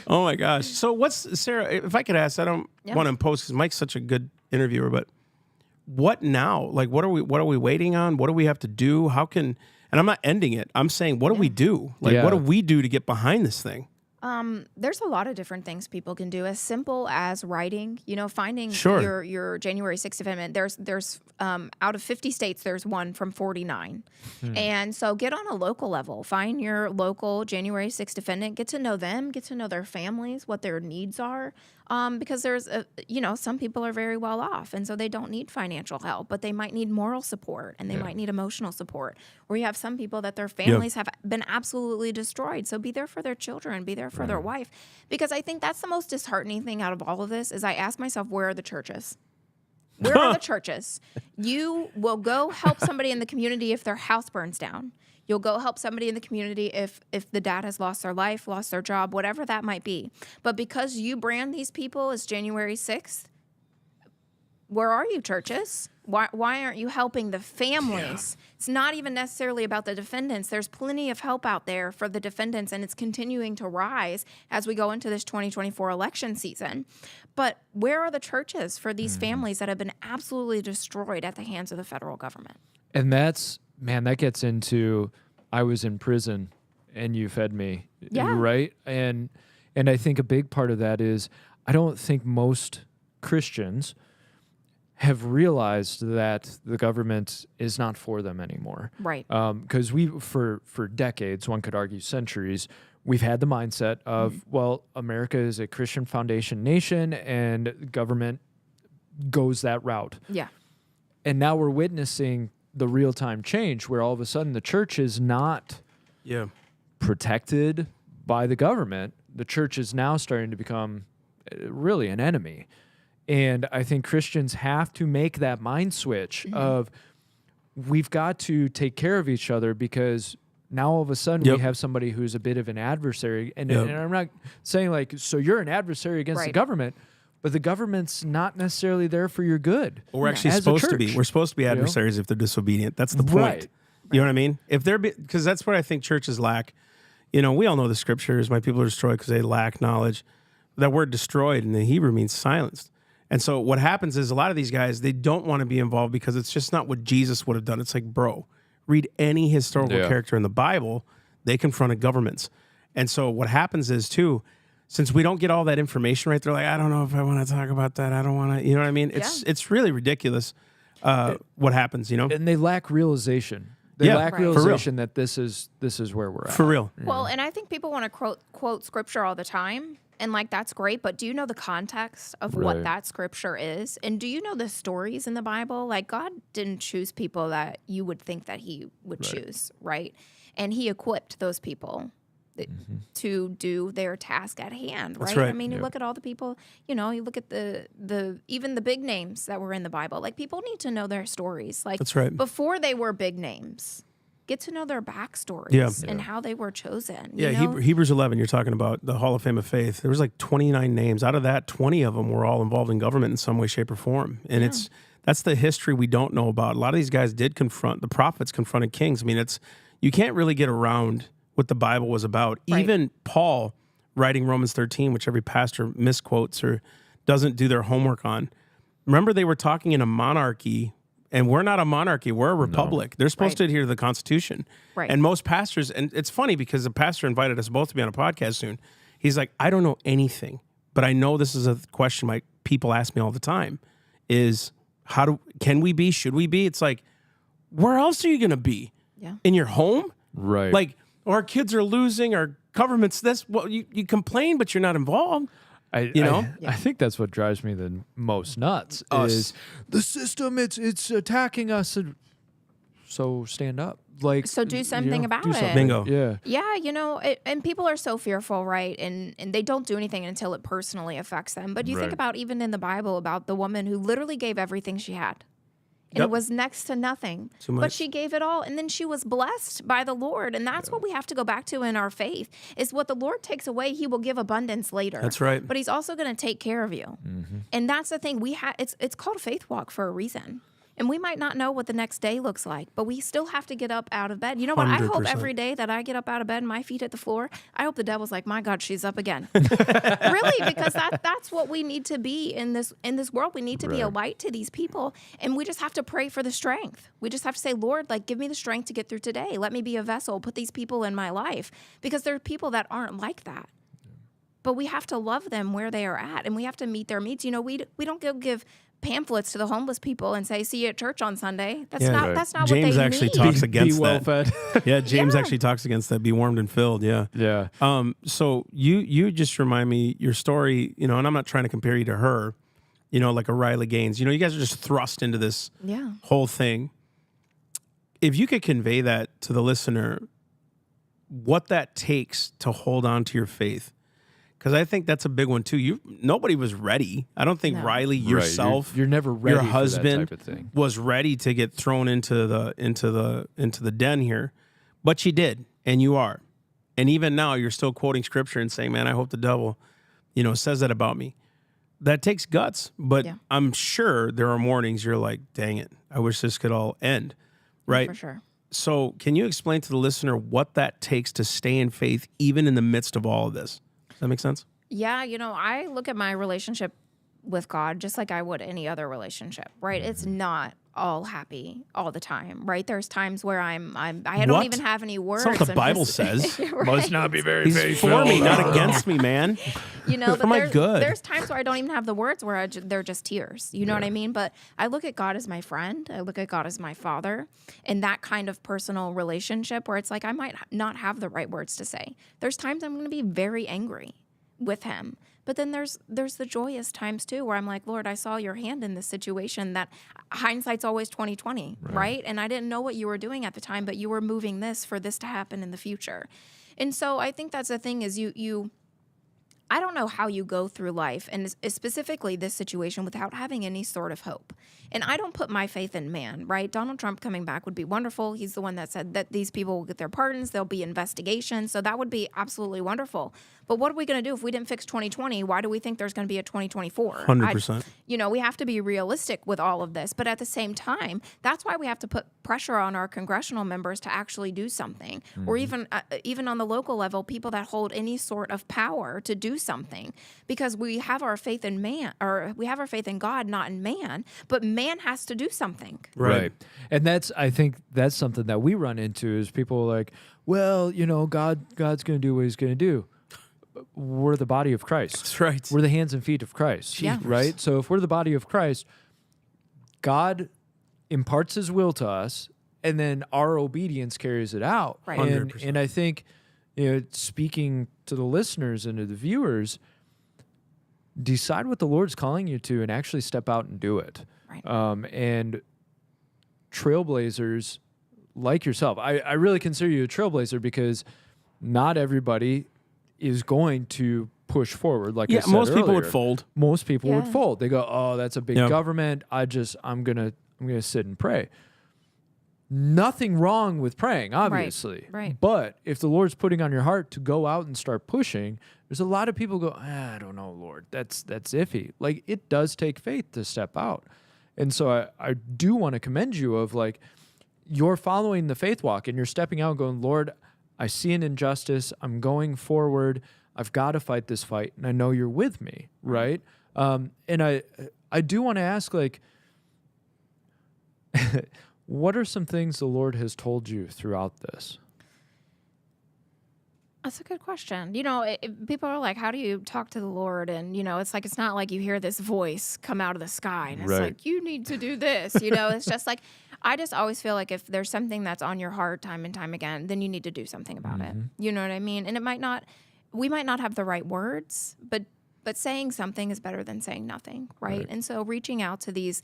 Oh my gosh. So what's Sarah? If I could ask, I don't want to impose because Mike's such a good interviewer, but what now? Like, what are we waiting on? What do we have to do? How can? And I'm not ending it. I'm saying, what do we do? Like, what do we do to get behind this thing? There's a lot of different things people can do, as simple as writing, finding Sure. your January 6th amendment. There's out of 50 states, there's one from 49. And so get on a local level, find your local January 6th defendant, get to know them, get to know their families, what their needs are. Because there's, some people are very well off, and so they don't need financial help, but they might need moral support, and they might need emotional support. Or you have some people that their families have been absolutely destroyed, so be there for their children, be there for their wife. Because I think that's the most disheartening thing out of all of this is I ask myself, where are the churches? Where are the churches? You will go help somebody in the community if their house burns down. You'll go help somebody in the community if the dad has lost their life, lost their job, whatever that might be. But because you brand these people as January 6th, where are you, churches? Why aren't you helping the families? Yeah. It's not even necessarily about the defendants. There's plenty of help out there for the defendants, and it's continuing to rise as we go into this 2024 election season. But where are the churches for these families that have been absolutely destroyed at the hands of the federal government? And that gets into, I was in prison and you fed me, right? And I think a big part of that is, I don't think most Christians have realized that the government is not for them anymore. Right. Because for decades, one could argue centuries, we've had the mindset of, well, America is a Christian foundation nation and government goes that route. Yeah. And now we're witnessing the real-time change where all of a sudden the church is not protected by the government. The church is now starting to become really an enemy. And I think Christians have to make that mind switch of, we've got to take care of each other, because now all of a sudden we have somebody who's a bit of an adversary. And I'm not saying like, so you're an adversary against the government, but the government's not necessarily there for your good. Well, we're actually supposed to be. We're supposed to be adversaries if they're disobedient. That's the point. Right. You know what I mean? If they're, because that's what I think churches lack. We all know the scriptures. My people are destroyed because they lack knowledge. That word destroyed in the Hebrew means silenced. And so what happens is a lot of these guys, they don't want to be involved because it's just not what Jesus would have done. It's like, bro, read any historical character in the Bible. They confronted governments. And so what happens is, too, since we don't get all that information right, they're like, I don't know if I want to talk about that. I don't want to, you know what I mean? It's really ridiculous what happens, And they lack realization. They lack realization that this is where we're at. For real. Well, and I think people want to quote scripture all the time. And like, that's great, but do you know the context of what that scripture is? And do you know the stories in the Bible? Like, God didn't choose people that you would think that he would choose, right? And he equipped those people to do their task at hand, right? right. I mean, you look at all the people, you look at the even the big names that were in the Bible. Like, people need to know their stories. Like, That's right. before they were big names, get to know their backstories and how they were chosen. Yeah, you know? Hebrews 11, you're talking about the Hall of Fame of Faith. There was like 29 names. Out of that, 20 of them were all involved in government in some way, shape, or form. And that's the history we don't know about. A lot of these guys did the prophets confronted kings. I mean, you can't really get around what the Bible was about. Right. Even Paul, writing Romans 13, which every pastor misquotes or doesn't do their homework on. Remember, they were talking in a monarchy. And we're not a monarchy. We're a republic. They're supposed to adhere to the Constitution. Right. And most pastors, and it's funny because the pastor invited us both to be on a podcast soon. He's like, I don't know anything, but I know this is a question my people ask me all the time is can we be, should we be? It's like, where else are you going to be? Yeah. In your home? Right. Like, our kids are losing, our government's this. Well, you complain, but you're not involved. I think that's what drives me the most nuts is the system. It's attacking us. So stand up. Like, So do something about it. Bingo. Yeah. Yeah, and people are so fearful, right? And they don't do anything until it personally affects them. But you think about even in the Bible about the woman who literally gave everything she had. And it was next to nothing. But she gave it all, and then she was blessed by the Lord. And that's what we have to go back to in our faith, is what the Lord takes away, he will give abundance later. That's right. But he's also going to take care of you. And that's the thing. It's called a faith walk for a reason. And we might not know what the next day looks like, but we still have to get up out of bed. You know what? I hope 100%. every day that I get up out of bed and my feet hit the floor, I hope the devil's like, my God, she's up again. Really, because that's what we need to be in this world. We need to be a light to these people, and we just have to pray for the strength. We just have to say, Lord, like, give me the strength to get through today. Let me be a vessel. Put these people in my life, because there are people that aren't like that. But we have to love them where they are at, and we have to meet their needs. We don't go give pamphlets to the homeless people and say, see you at church on Sunday. That's not James what they actually need. talks against be well that. fed. Yeah, James actually talks against that. Be warmed and filled. Yeah. Yeah. So you just remind me your story, and I'm not trying to compare you to her, like a Riley Gaines. You guys are just thrust into this whole thing. If you could convey that to the listener, what that takes to hold on to your faith. Because I think that's a big one too. Nobody was ready. I don't think Riley yourself, you're never ready. Your husband for that type of thing. was ready to get thrown into the den here, but you did, and you are, and even now you're still quoting scripture and saying, "Man, I hope the devil, says that about me." That takes guts, but I'm sure there are mornings you're like, "Dang it, I wish this could all end," right? For sure. So, can you explain to the listener what that takes to stay in faith, even in the midst of all of this? Does that make sense? Yeah, I look at my relationship with God just like I would any other relationship, right? It's not all happy all the time, right? There's times where I don't even have any words. That's what the Bible says. Right? Must not be very He's faithful. for me, not against me, man. But For my good. There's times where I don't even have the words, where they're just tears. You know what I mean? But I look at God as my friend. I look at God as my father, and that kind of personal relationship where it's like I might not have the right words to say. There's times I'm going to be very angry with him. But then there's the joyous times too, where I'm like, Lord, I saw your hand in this situation. That hindsight's always 20/20, right? And I didn't know what you were doing at the time, but you were moving this for this to happen in the future. And so I think that's the thing is I don't know how you go through life, and specifically this situation, without having any sort of hope. And I don't put my faith in man, right? Donald Trump coming back would be wonderful. He's the one that said that these people will get their pardons. There'll be investigations. So that would be absolutely wonderful. But what are we going to do if we didn't fix 2020? Why do we think there's going to be a 2024? 100%. We have to be realistic with all of this. But at the same time, that's why we have to put pressure on our congressional members to actually do something. Or even on the local level, people that hold any sort of power to do something. Because we have our faith in man, or we have our faith in God, not in man. But man has to do something. Right. And I think that's something that we run into is people like, well, God's going to do what he's going to do. We're the body of Christ. That's right. We're the hands and feet of Christ. Yeah. Right? So if we're the body of Christ, God imparts his will to us, and then our obedience carries it out. Right. 100%. And I think, speaking to the listeners and to the viewers, decide what the Lord's calling you to and actually step out and do it. Right. And trailblazers like yourself, I really consider you a trailblazer because not everybody is going to push forward. Like I said most people would earlier. fold. Most people would Yeah. fold. They go, oh, that's a big Yeah. government. I'm gonna sit and pray. Nothing wrong with praying, obviously. right. But if the Lord's putting on your heart to go out and start pushing, there's a lot of people go, I don't know, Lord, that's iffy. Like, it does take faith to step out. And so I do want to commend you of like, you're following the faith walk and you're stepping out and going, Lord, I see an injustice. I'm going forward. I've got to fight this fight. And I know you're with me. Right. And I do want to ask, like, what are some things the Lord has told you throughout this? That's a good question. You know, people are like, how do you talk to the Lord? And, you know, it's not like you hear this voice come out of the sky and it's Right. like, you need to do this. You know, it's just like, I just always feel like if there's something that's on your heart time and time again, then you need to do something about it. You know what I mean? And we might not have the right words, but saying something is better than saying nothing. Right. And so reaching out to these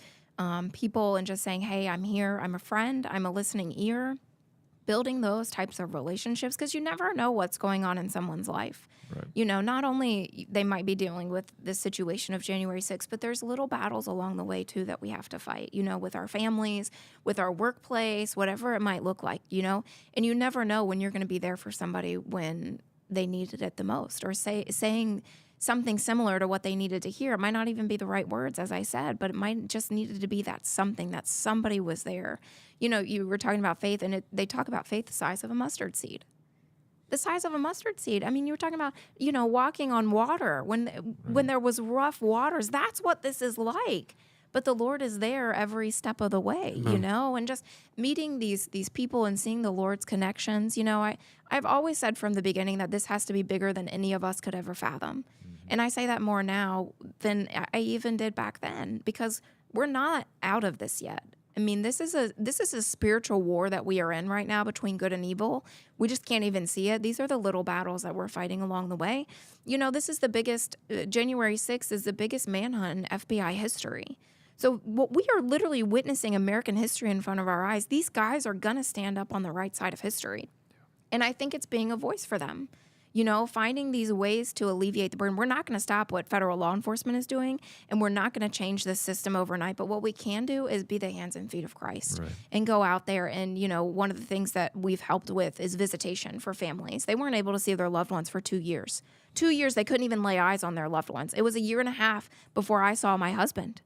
people and just saying, hey, I'm here. I'm a friend. I'm a listening ear. Building those types of relationships, because you never know what's going on in someone's life. Right. You know, not only they might be dealing with the situation of January 6th, but there's little battles along the way too that we have to fight, you know, with our families, with our workplace, whatever it might look like, you know, and you never know when you're going to be there for somebody when they needed it the most, or saying something similar to what they needed to hear. It might not even be the right words, as I said, but it might just needed to be that something, that somebody was there. You know, you were talking about faith, and they talk about faith the size of a mustard seed. The size of a mustard seed. I mean, you were talking about, you know, walking on water when there was rough waters. That's what this is like. But the Lord is there every step of the way, you know, and just meeting these people and seeing the Lord's connections. You know, I've always said from the beginning that this has to be bigger than any of us could ever fathom. And I say that more now than I even did back then, because we're not out of this yet. I mean, this is a spiritual war that we are in right now between good and evil. We just can't even see it. These are the little battles that we're fighting along the way. You know, this is the biggest, January 6th is the biggest manhunt in FBI history. So we are literally witnessing American history in front of our eyes. These guys are going to stand up on the right side of history. And I think it's being a voice for them. You know, finding these ways to alleviate the burden. We're not going to stop what federal law enforcement is doing, and we're not going to change this system overnight. But what we can do is be the hands and feet of Christ and go out there. And, you know, one of the things that we've helped with is visitation for families. They weren't able to see their loved ones for 2 years. 2 years, they couldn't even lay eyes on their loved ones. It was a year and a half before I saw my husband.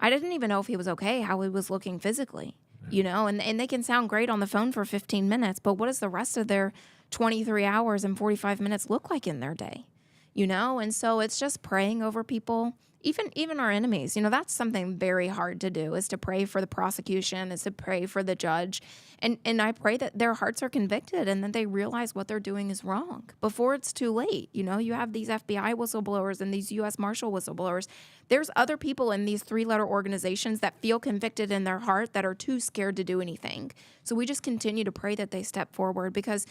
I didn't even know if he was okay, how he was looking physically, you know, and they can sound great on the phone for 15 minutes, but what does the rest of their 23 hours and 45 minutes look like in their day, you know? And so it's just praying over people, even our enemies. You know, that's something very hard to do, is to pray for the prosecution, is to pray for the judge. And I pray that their hearts are convicted and that they realize what they're doing is wrong before it's too late. You know, you have these FBI whistleblowers and these U.S. Marshal whistleblowers. There's other people in these 3-letter organizations that feel convicted in their heart that are too scared to do anything. So we just continue to pray that they step forward, because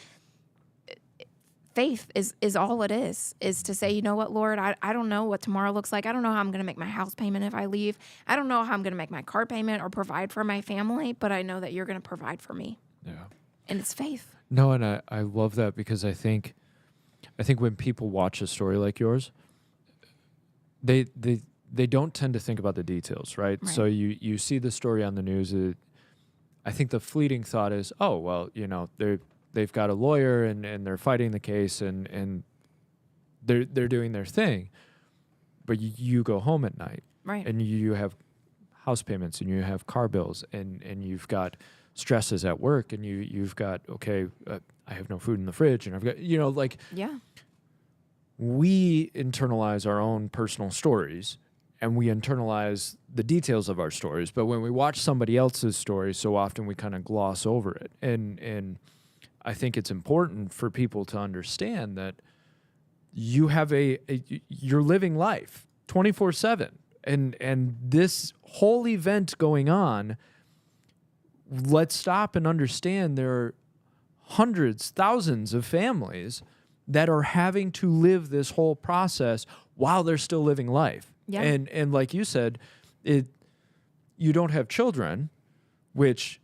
faith is all it is to say, you know what, Lord, I don't know what tomorrow looks like. I don't know how I'm going to make my house payment if I leave. I don't know how I'm going to make my car payment or provide for my family, but I know that you're going to provide for me. Yeah. And it's faith. No, and I love that, because I think when people watch a story like yours, they don't tend to think about the details, right? So you see the story on the news. I think the fleeting thought is, oh, well, you know, they've got a lawyer and they're fighting the case and they're doing their thing. But you go home at night, Right. and you have house payments and you have car bills and you've got stresses at work and you've got, I have no food in the fridge and I've got, you know, like, Yeah. we internalize our own personal stories and we internalize the details of our stories. But when we watch somebody else's story, so often we kind of gloss over it. And I think it's important for people to understand that you have you're living life 24/7, and this whole event going on. Let's stop and understand there are hundreds, thousands of families that are having to live this whole process while they're still living life. Yeah. And like you said, you don't have children, which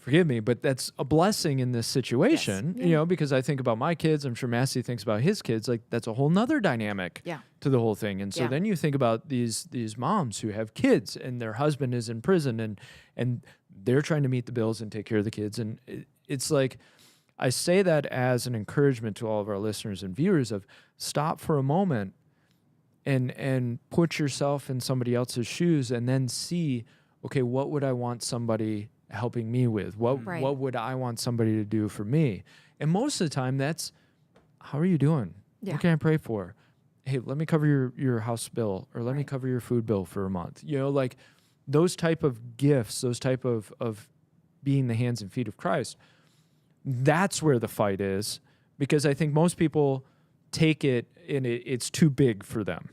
forgive me, but that's a blessing in this situation, Yes. you know, because I think about my kids. I'm sure Massey thinks about his kids. Like, that's a whole nother dynamic to the whole thing. And so Yeah. then you think about these moms who have kids and their husband is in prison and they're trying to meet the bills and take care of the kids. And it's like, I say that as an encouragement to all of our listeners and viewers of stop for a moment and put yourself in somebody else's shoes and then see, okay, what would I want somebody helping me with? What would I want somebody to do for me? And most of the time that's, how are you doing? Yeah. What can I pray for? Hey, let me cover your house bill, or let me cover your food bill for a month. You know, like those type of gifts, those type of being the hands and feet of Christ. That's where the fight is, because I think most people take it and it's too big for them.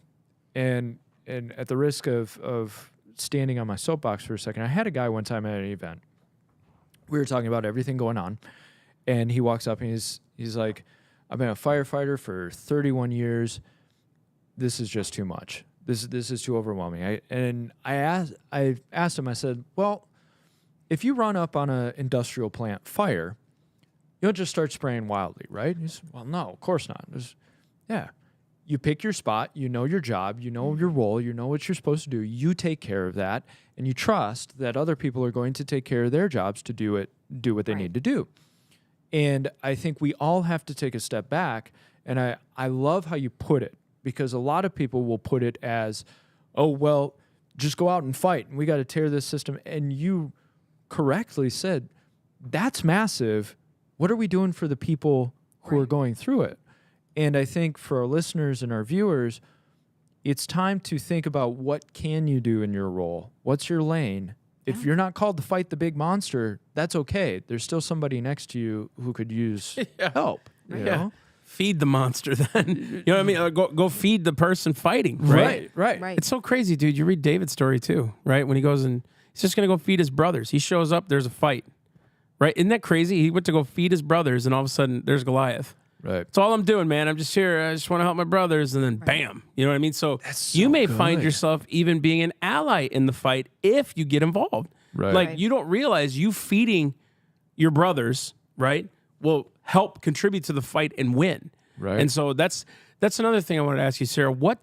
And at the risk of standing on my soapbox for a second, I had a guy one time at an event. We were talking about everything going on, and he walks up and he's like, I've been a firefighter for 31 years. This is just too much. This is too overwhelming. I asked him, I said, well, if you run up on an industrial plant fire, you don't just start spraying wildly, right? He said, well, no, of course not. You pick your spot, you know your job, you know your role, you know what you're supposed to do. You take care of that, and you trust that other people are going to take care of their jobs to do what they need to do. And I think we all have to take a step back, and I love how you put it, because a lot of people will put it as, oh, well, just go out and fight, and we got to tear this system. And you correctly said, that's massive. What are we doing for the people who are going through it? And I think for our listeners and our viewers, it's time to think about what can you do in your role? What's your lane? If you're not called to fight the big monster, that's okay. There's still somebody next to you who could use help. You know? Feed the monster then. You know what I mean? Go feed the person fighting, right? Right. It's so crazy, dude. You read David's story too, right? When he goes and he's just going to go feed his brothers. He shows up, there's a fight, right? Isn't that crazy? He went to go feed his brothers, and all of a sudden there's Goliath. Right. That's all I'm doing, man. I'm just here. I just want to help my brothers. And then bam. You know what I mean? So you may find yourself even being an ally in the fight if you get involved. Right. Like you don't realize you feeding your brothers, right, will help contribute to the fight and win. Right. And so that's another thing I wanted to ask you, Sarah. What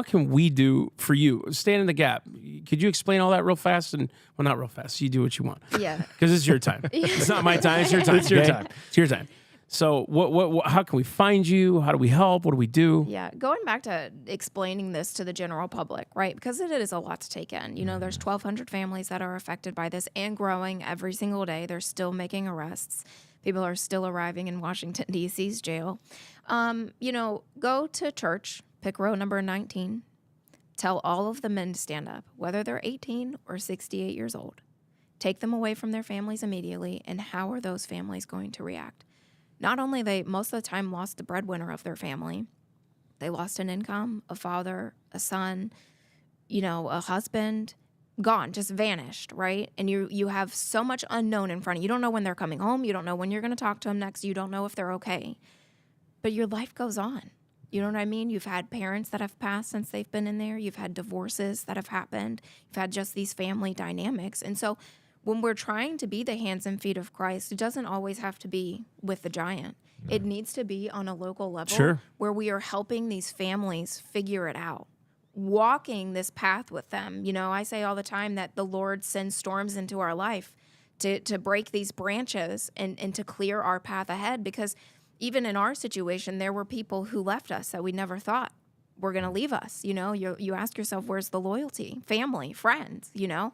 can we do for you? Stand in the gap. Could you explain all that real fast? And well, not real fast. You do what you want. Yeah. Because it's your time. It's not my time. It's your time. It's your time. It's your time. So what how can we find you? How do we help? What do we do? Yeah, going back to explaining this to the general public, right? Because it is a lot to take in. You know, there's 1,200 families that are affected by this and growing every single day. They're still making arrests. People are still arriving in Washington, D.C.'s jail. You know, go to church, pick row number 19. Tell all of the men to stand up, whether they're 18 or 68 years old. Take them away from their families immediately, and how are those families going to react? Not only they most of the time lost the breadwinner of their family, they lost an income, a father, a son, you know, a husband, gone, just vanished, right? And you have so much unknown in front of you. You don't know when they're coming home. You don't know when you're going to talk to them next. You don't know if they're okay. But your life goes on. You know what I mean? You've had parents that have passed since they've been in there. You've had divorces that have happened. You've had just these family dynamics. And so when we're trying to be the hands and feet of Christ, it doesn't always have to be with the giant. It needs to be on a local level where we are helping these families figure it out, walking this path with them. You know, I say all the time that the Lord sends storms into our life to break these branches and to clear our path ahead, because even in our situation, there were people who left us that we never thought were going to leave us. You know, you ask yourself, where's the loyalty? Family, friends, you know?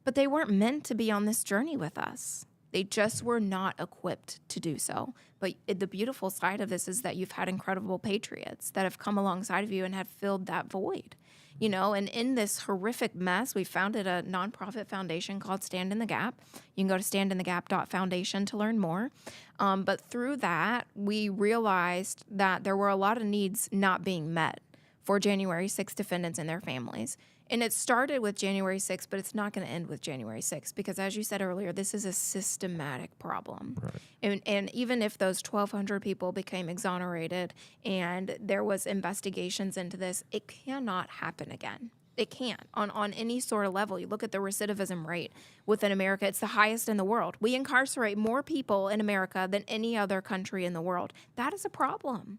But they weren't meant to be on this journey with us. They just were not equipped to do so. But the beautiful side of this is that you've had incredible patriots that have come alongside of you and have filled that void. You know, and in this horrific mess, we founded a nonprofit foundation called Stand in the Gap. You can go to standinthegap.foundation to learn more. But through that, we realized that there were a lot of needs not being met for January 6th defendants and their families. And it started with January 6th, but it's not going to end with January 6th because, as you said earlier, this is a systematic problem. Right. And even if those 1,200 people became exonerated and there was investigations into this, it cannot happen again. It can't on any sort of level. You look at the recidivism rate within America, it's the highest in the world. We incarcerate more people in America than any other country in the world. That is a problem.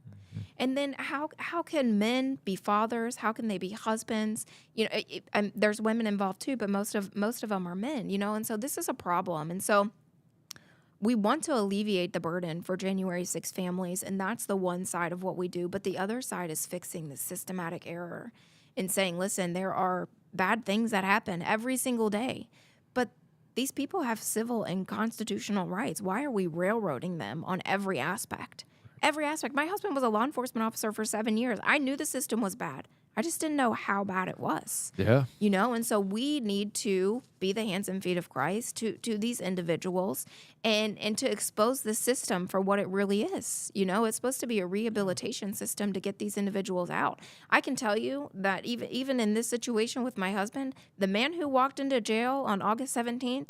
And then how can men be fathers? How can they be husbands? You know, there's women involved too, but most of them are men, you know, and so this is a problem. And so we want to alleviate the burden for January 6 families, and that's the one side of what we do. But the other side is fixing the systematic error and saying, listen, there are bad things that happen every single day, but these people have civil and constitutional rights. Why are we railroading them on every aspect? Every aspect. My husband was a law enforcement officer for 7 years. I knew the system was bad. I just didn't know how bad it was. Yeah. You know, and so we need to be the hands and feet of Christ to these individuals and to expose the system for what it really is. You know, it's supposed to be a rehabilitation system to get these individuals out. I can tell you that even in this situation with my husband, the man who walked into jail on August 17th,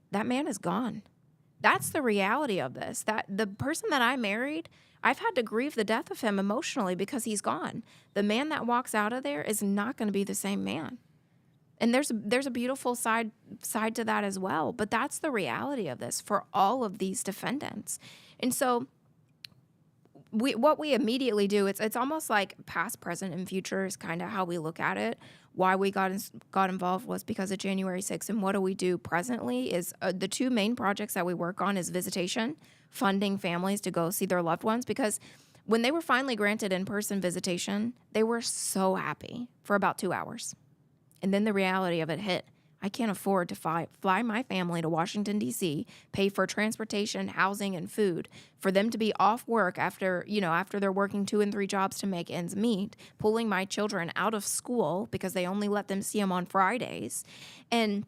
that man is gone. That's the reality of this. That the person that I married, I've had to grieve the death of him emotionally because he's gone. The man that walks out of there is not going to be the same man. And there's a beautiful side to that as well. But that's the reality of this for all of these defendants. And so what we immediately do, it's almost like past, present, and future is kind of how we look at it. Why we got involved was because of January 6th. And what do we do presently is the two main projects that we work on is visitation, funding families to go see their loved ones. Because when they were finally granted in-person visitation, they were so happy for about 2 hours. And then the reality of it hit. I can't afford to fly my family to Washington, D.C., pay for transportation, housing, and food, for them to be off work after they're working 2 and 3 jobs to make ends meet, pulling my children out of school because they only let them see them on Fridays. And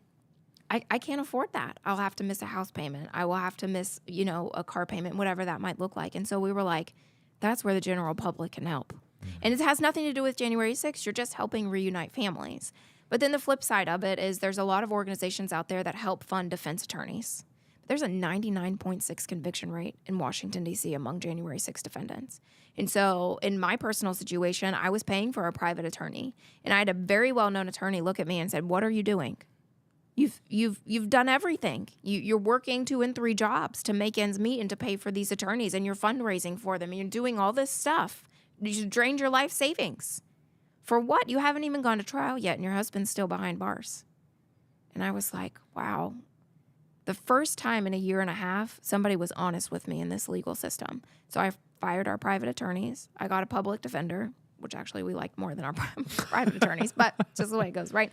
I can't afford that. I'll have to miss a house payment. I will have to miss, a car payment, whatever that might look like. And so we were like, that's where the general public can help. And it has nothing to do with January 6th. You're just helping reunite families. But then the flip side of it is there's a lot of organizations out there that help fund defense attorneys. There's a 99.6 conviction rate in Washington, D.C. among January 6 defendants. And so in my personal situation, I was paying for a private attorney. And I had a very well-known attorney look at me and said, what are you doing? You've done everything. You're working 2 and 3 jobs to make ends meet and to pay for these attorneys, and you're fundraising for them, and you're doing all this stuff. You drained your life savings. For what? You haven't even gone to trial yet, and your husband's still behind bars. And I was like, wow. The first time in a year and a half, somebody was honest with me in this legal system. So I fired our private attorneys. I got a public defender, which actually we like more than our private attorneys, but just the way it goes, right?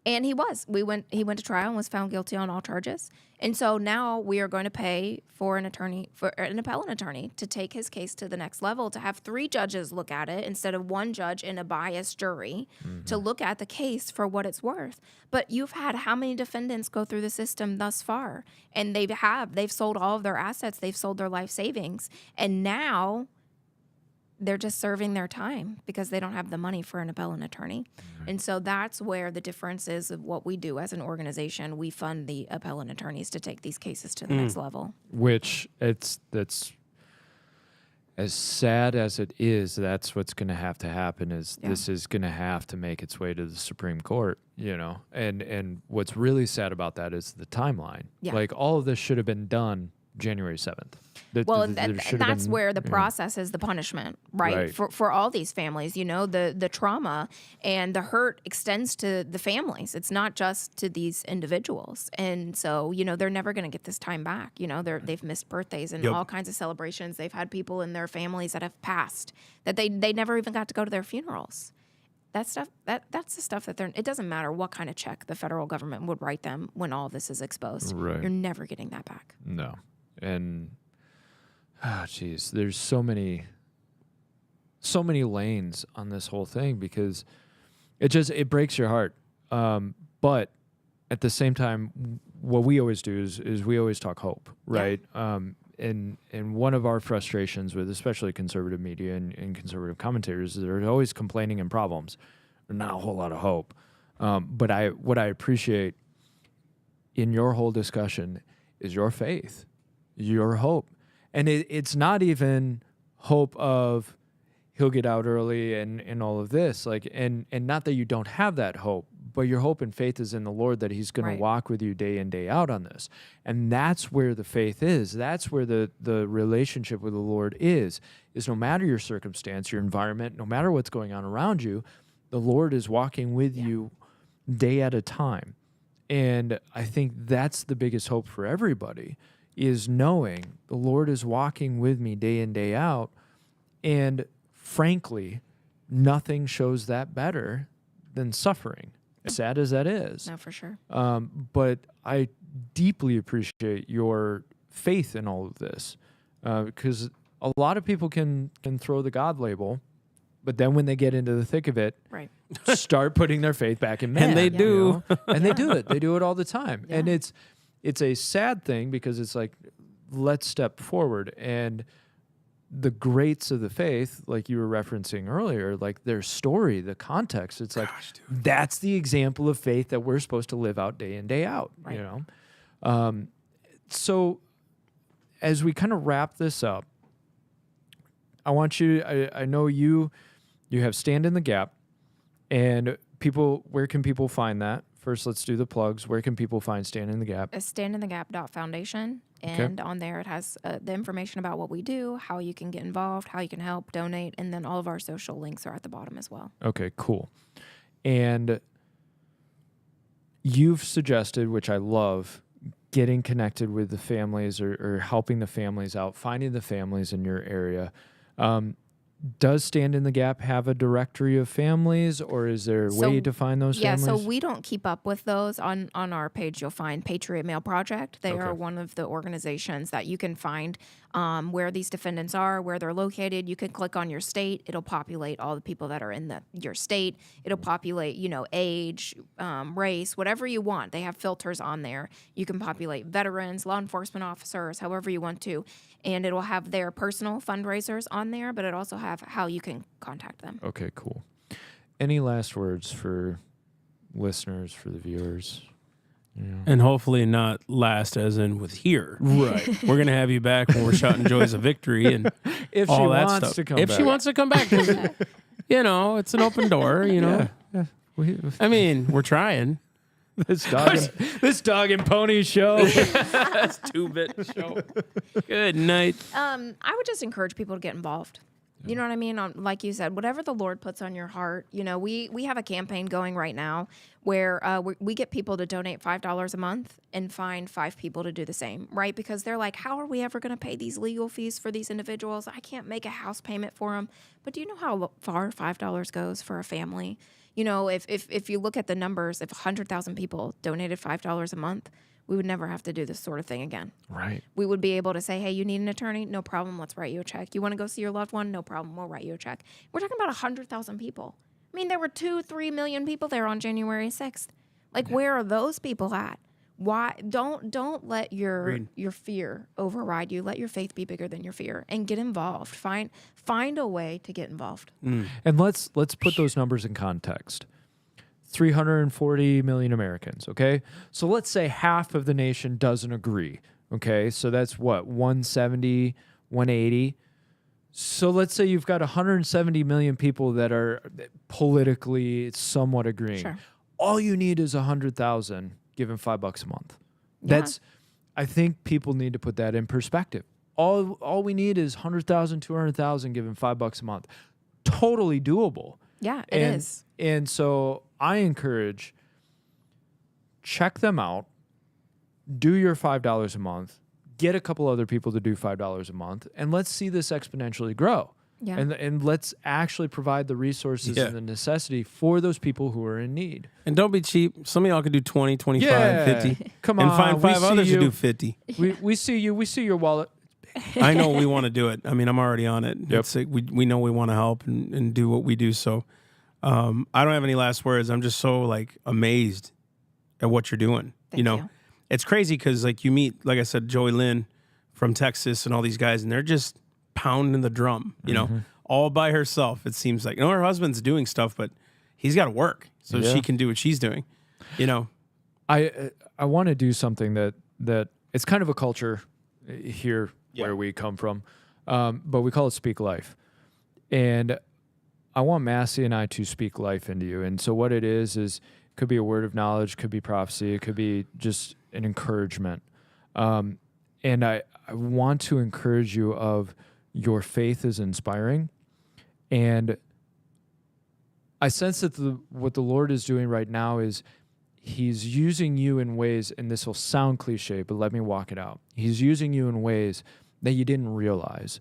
And he went to trial and was found guilty on all charges. And so now we are going to pay for an appellant attorney to take his case to the next level, to have 3 judges look at it instead of 1 judge and a biased jury to look at the case for what it's worth. But you've had how many defendants go through the system thus far? And they've sold all of their assets, they've sold their life savings, and now they're just serving their time because they don't have the money for an appellant attorney. And so that's where the difference is of what we do as an organization. We fund the appellant attorneys to take these cases to the next level. Which that's as sad as it is, that's what's going to have to happen is this is going to have to make its way to the Supreme Court, And what's really sad about that is the timeline. Yeah. Like all of this should have been done January 7th. That's where the process is the punishment, right? For all these families, the trauma and the hurt extends to the families. It's not just to these individuals. And so, they're never going to get this time back. They've missed birthdays and all kinds of celebrations. They've had people in their families that have passed that they never even got to go to their funerals. That stuff, that's the stuff it doesn't matter what kind of check the federal government would write them when all this is exposed. Right. You're never getting that back. No. And there's so many lanes on this whole thing because it breaks your heart. But at the same time, what we always do is we always talk hope, right? Yeah. And one of our frustrations with especially conservative media and conservative commentators is they're always complaining and problems. There's not a whole lot of hope. But what I appreciate in your whole discussion is your faith, your hope. And it's not even hope of, he'll get out early and all of this. Like, and not that you don't have that hope, but your hope and faith is in the Lord that he's going Right. to walk with you day in, day out on this. And that's where the faith is. That's where the relationship with the Lord is no matter your circumstance, your environment, no matter what's going on around you, the Lord is walking with you day at a time. And I think that's the biggest hope for everybody, is knowing the Lord is walking with me day in, day out. And frankly, nothing shows that better than suffering, as sad as that is. No, for sure. But I deeply appreciate your faith in all of this, because a lot of people can throw the God label, but then when they get into the thick of it, Right. start putting their faith back in man. And they you do. know? And they do it. They do it all the time. Yeah. And it's a sad thing, because it's like, let's step forward. And the greats of the faith, like you were referencing earlier, like their story, the context, it's like, that's the example of faith that we're supposed to live out day in, day out, Right. you know? So as we kind of wrap this up, I want you, I know you have Stand in the Gap, and people, where can people find that? First, let's do the plugs. Where can people find Stand in the Gap? standinthegap.foundation. And on there, it has the information about what we do, how you can get involved, how you can help, donate, and then all of our social links are at the bottom as well. Okay, cool. And you've suggested, which I love, getting connected with the families or helping the families out, finding the families in your area. Does Stand in the Gap have a directory of families, or is there a way to find those families? Yeah, so we don't keep up with those. On our page, you'll find Patriot Mail Project. They are one of the organizations that you can find where these defendants are, where they're located. You can click on your state. It'll populate all the people that are in your state. It'll populate, age, race, whatever you want. They have filters on there. You can populate veterans, law enforcement officers, however you want to. And it'll have their personal fundraisers on there, but it also have how you can contact them. Okay, cool. Any last words for listeners, for the viewers? Yeah. And hopefully not last as in with here. Right. We're going to have you back when we're shouting joys of victory and If all she that wants stuff. to come if back. she wants to come back, 'cause, it's an open door, Yeah. I mean, we're trying. This dog and pony show. That's 2-bit show. Good night. I would just encourage people to get involved. You know what I mean? Like you said, whatever the Lord puts on your heart. We have a campaign going right now where we get people to donate $5 a month and find 5 people to do the same, right? Because they're like, how are we ever going to pay these legal fees for these individuals? I can't make a house payment for them. But do you know how far $5 goes for a family? If you look at the numbers, if 100,000 people donated $5 a month, we would never have to do this sort of thing again. Right. We would be able to say, hey, you need an attorney? No problem. Let's write you a check. You want to go see your loved one? No problem. We'll write you a check. We're talking about 100,000 people. I mean, there were 2-3 million people there on January 6th. Like, where are those people at? Why don't let your fear override you. Let your faith be bigger than your fear, and get involved. Find a way to get involved. And let's put those numbers in context. 340 million Americans, okay? So let's say half of the nation doesn't agree, okay? So that's what, 170, 180? So let's say you've got 170 million people that are politically somewhat agreeing. Sure. All you need is 100,000 given $5 a month. Yeah. I think people need to put that in perspective. All we need is 100,000, 200,000 given $5 a month. Totally doable. Yeah, it is. And so I encourage, check them out, do your $5 a month, get a couple other people to do $5 a month, and let's see this exponentially grow. Yeah. And let's actually provide the resources and the necessity for those people who are in need. And don't be cheap. Some of y'all can do 20, 25, Yeah. 50. Come and on, find we 5 see others you. to do 50. We see you. We see your wallet. I know we want to do it. I mean, I'm already on it. Yep. It's like we know we want to help and do what we do. So I don't have any last words. I'm just so amazed at what you're doing. Thank you. It's crazy because you meet, like I said, Joey Lynn from Texas and all these guys, and they're just pounding the drum, all by herself. It seems like, her husband's doing stuff, but he's got to work so she can do what she's doing. I want to do something that it's kind of a culture here where we come from, but we call it Speak Life. And I want Massey and I to speak life into you. And so what it is it could be a word of knowledge, could be prophecy, it could be just an encouragement. And I want to encourage you of your faith is inspiring. And I sense that what the Lord is doing right now is he's using you in ways, and this will sound cliche, but let me walk it out. He's using you in ways that you didn't realize.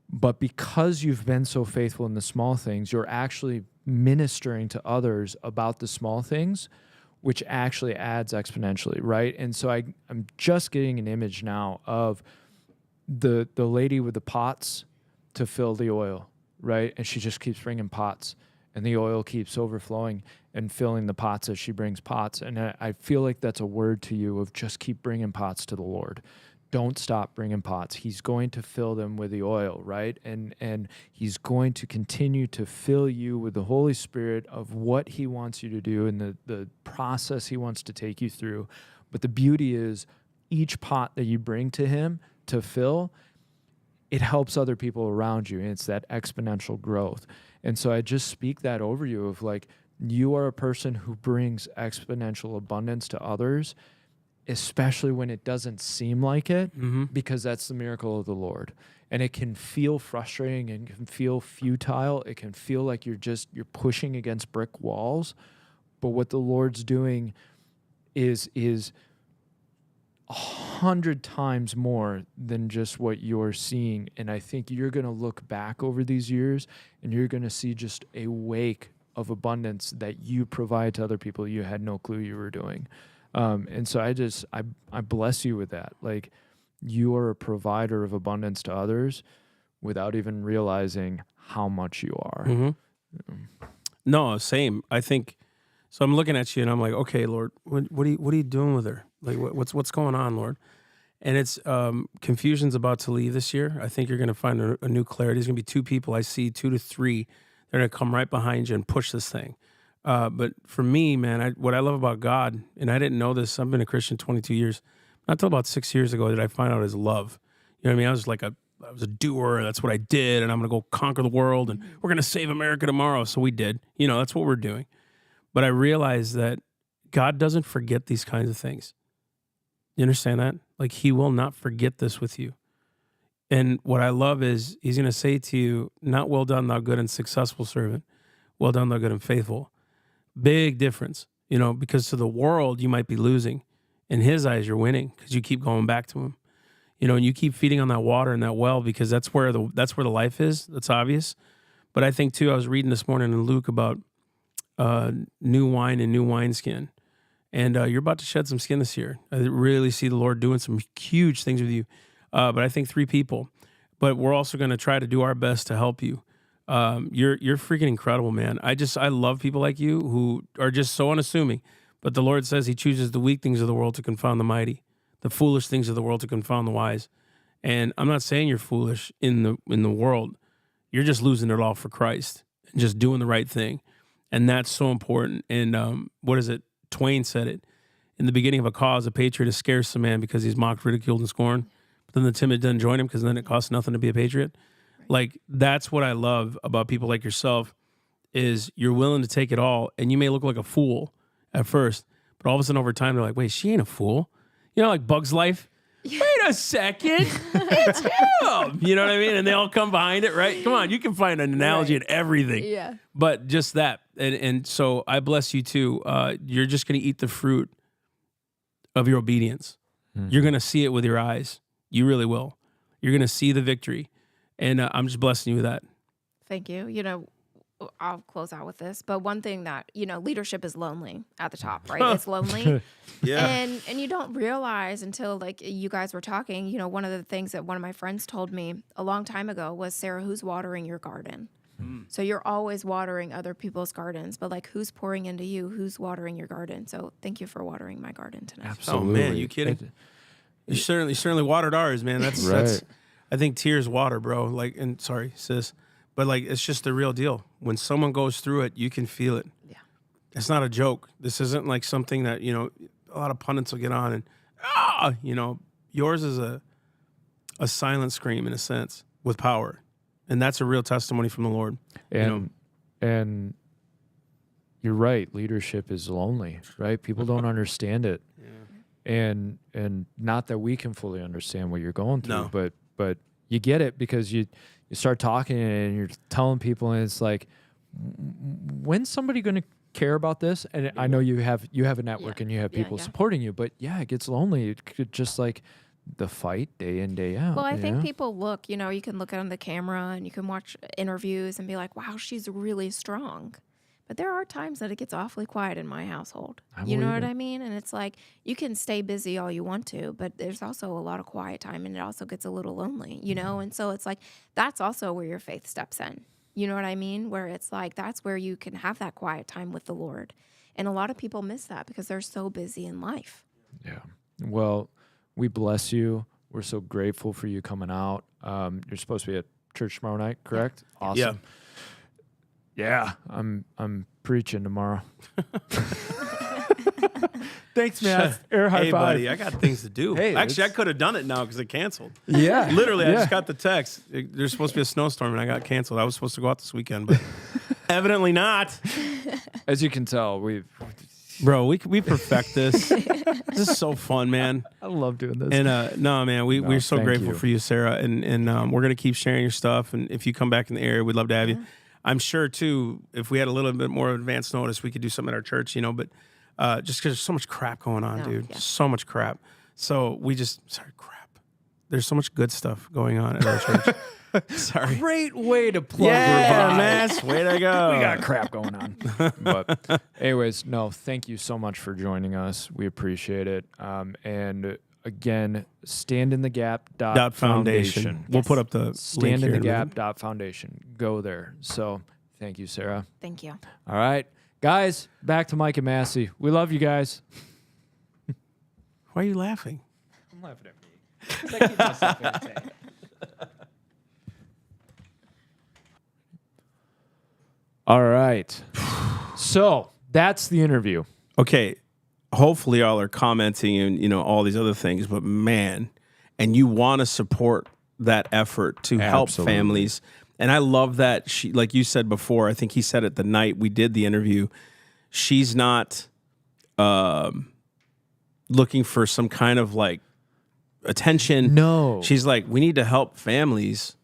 But because you've been so faithful in the small things, you're actually ministering to others about the small things, which actually adds exponentially, right? And so I'm just getting an image now of the lady with the pots to fill the oil, right? And she just keeps bringing pots, and the oil keeps overflowing and filling the pots as she brings pots. And I feel like that's a word to you of just keep bringing pots to the Lord. Don't stop bringing pots. He's going to fill them with the oil, right? And he's going to continue to fill you with the Holy Spirit of what he wants you to do and the process he wants to take you through. But the beauty is each pot that you bring to him to fill, it helps other people around you. And it's that exponential growth. And so I just speak that over you of like, you are a person who brings exponential abundance to others, especially when it doesn't seem like it, because that's the miracle of the Lord. And it can feel frustrating and can feel futile. It can feel like you're pushing against brick walls. But what the Lord's doing is 100 times more than just what you're seeing. And I think you're going to look back over these years and you're going to see just a wake of abundance that you provide to other people you had no clue you were doing. And so I bless you with that. Like, you are a provider of abundance to others without even realizing how much you are. Mm-hmm. No, same. I think, so I'm looking at you and I'm like, okay, Lord, what are you doing with her? Like, what's going on, Lord? And it's, confusion's about to leave this year. I think you're going to find a new clarity. There's going to be 2 people. I see 2 to 3. They're going to come right behind you and push this thing. But for me, man, what I love about God, and I didn't know this, I've been a Christian 22 years. Not until about 6 years ago did I find out his love. You know what I mean? I was a doer. That's what I did. And I'm going to go conquer the world and we're going to save America tomorrow. So we did. You know, that's what we're doing. But I realized that God doesn't forget these kinds of things. You understand that? Like, he will not forget this with you. And what I love is he's going to say to you, not well done, thou good and successful servant. Well done, thou good and faithful. Big difference, you know, because to the world, you might be losing. In his eyes, you're winning because you keep going back to him. You know, and you keep feeding on that water and that well because that's where the life is. That's obvious. But I think, too, I was reading this morning in Luke about new wine and new wineskin. And you're about to shed some skin this year. I really see the Lord doing some huge things with you. But I think 3 people. But we're also going to try to do our best to help you. You're freaking incredible, man. I love people like you who are just so unassuming. But the Lord says he chooses the weak things of the world to confound the mighty, the foolish things of the world to confound the wise. And I'm not saying you're foolish in the world. You're just losing it all for Christ and just doing the right thing. And that's so important. And what is it? Twain said it. In the beginning of a cause, a patriot is scarce a man because he's mocked, ridiculed, and scorned. But then the timid doesn't join him because then it costs nothing to be a patriot. Like, that's what I love about people like yourself is you're willing to take it all. And you may look like a fool at first, but all of a sudden over time, they're like, wait, she ain't a fool. You know, like Bug's Life. Wait a second. It's him. You know what I mean? And they all come behind it, right? Come on, you can find an analogy in everything. Yeah. But just that. And so I bless you too. You're just going to eat the fruit of your obedience. Mm-hmm. You're going to see it with your eyes. You really will. You're going to see the victory. And I'm just blessing you with that. Thank you. You know, I'll close out with this, but one thing that, you know, leadership is lonely at the top, right? It's lonely. Yeah. And you don't realize until, like, you guys were talking, you know, one of the things that one of my friends told me a long time ago was, Sarah, who's watering your garden? So you're always watering other people's gardens, but, like, who's pouring into you? Who's watering your garden? So thank you for watering my garden tonight. Absolutely. Oh, man, you kidding? You certainly watered ours, man. That's I think tears water, bro. Like, and sorry, sis, but like, it's just the real deal. When someone goes through it, you can feel it. Yeah. It's not a joke. This isn't like something that, you know, a lot of pundits will get on and, you know, yours is a silent scream in a sense with power. And that's a real testimony from the Lord. And you're right. Leadership is lonely, right? People don't understand it. And not that we can fully understand what you're going through, but you get it because you start talking and you're telling people, and it's like, when's somebody going to care about this? And I know you have a network and you have people supporting you, but it gets lonely. It could just like the fight day in, day out. Well, I think people look, you can look on the camera and you can watch interviews and be like, wow, she's really strong. But there are times that it gets awfully quiet in my household. You know what I mean? And it's like, you can stay busy all you want to, but there's also a lot of quiet time, and it also gets a little lonely, And so it's like, that's also where your faith steps in. You know what I mean? Where it's like, that's where you can have that quiet time with the Lord. And a lot of people miss that because they're so busy in life. Yeah. Well, we bless you. We're so grateful for you coming out. You're supposed to be at church tomorrow night, correct? Yeah. Awesome. Yeah, I'm preaching tomorrow. Thanks, man. Air high hey, five. buddy, I got things to do. Hey, actually, I could have done it now because it canceled. Yeah, literally, I just got the text. There's supposed to be a snowstorm, and I got canceled. I was supposed to go out this weekend, but evidently not. As you can tell, Bro, we perfect this. This is so fun, man. I love doing this. And no, man, we're so grateful for you, Sarah. And we're gonna keep sharing your stuff. And if you come back in the area, we'd love to have you. I'm sure too, if we had a little bit more advance notice, we could do something at our church, But just because there's so much crap going on, dude, so much crap. So crap. There's so much good stuff going on at our church. Sorry. Great way to plug. Yeah, Mass. Way to go. We got crap going on. But anyways, no, thank you so much for joining us. We appreciate it. And again, standinthegap.foundation. We'll put up the link here. Standinthegap.foundation. Go there. So thank you, Sarah. Thank you. All right. Guys, back to Mike and Massey. We love you guys. Why are you laughing? I'm laughing at me. Because I keep myself entertained. All right. So that's the interview. Okay. Hopefully y'all are commenting and, all these other things, but man, and you want to support that effort to help families. And I love that she, like you said before, I think he said it the night we did the interview, she's not looking for some kind of like attention. No. She's like, we need to help families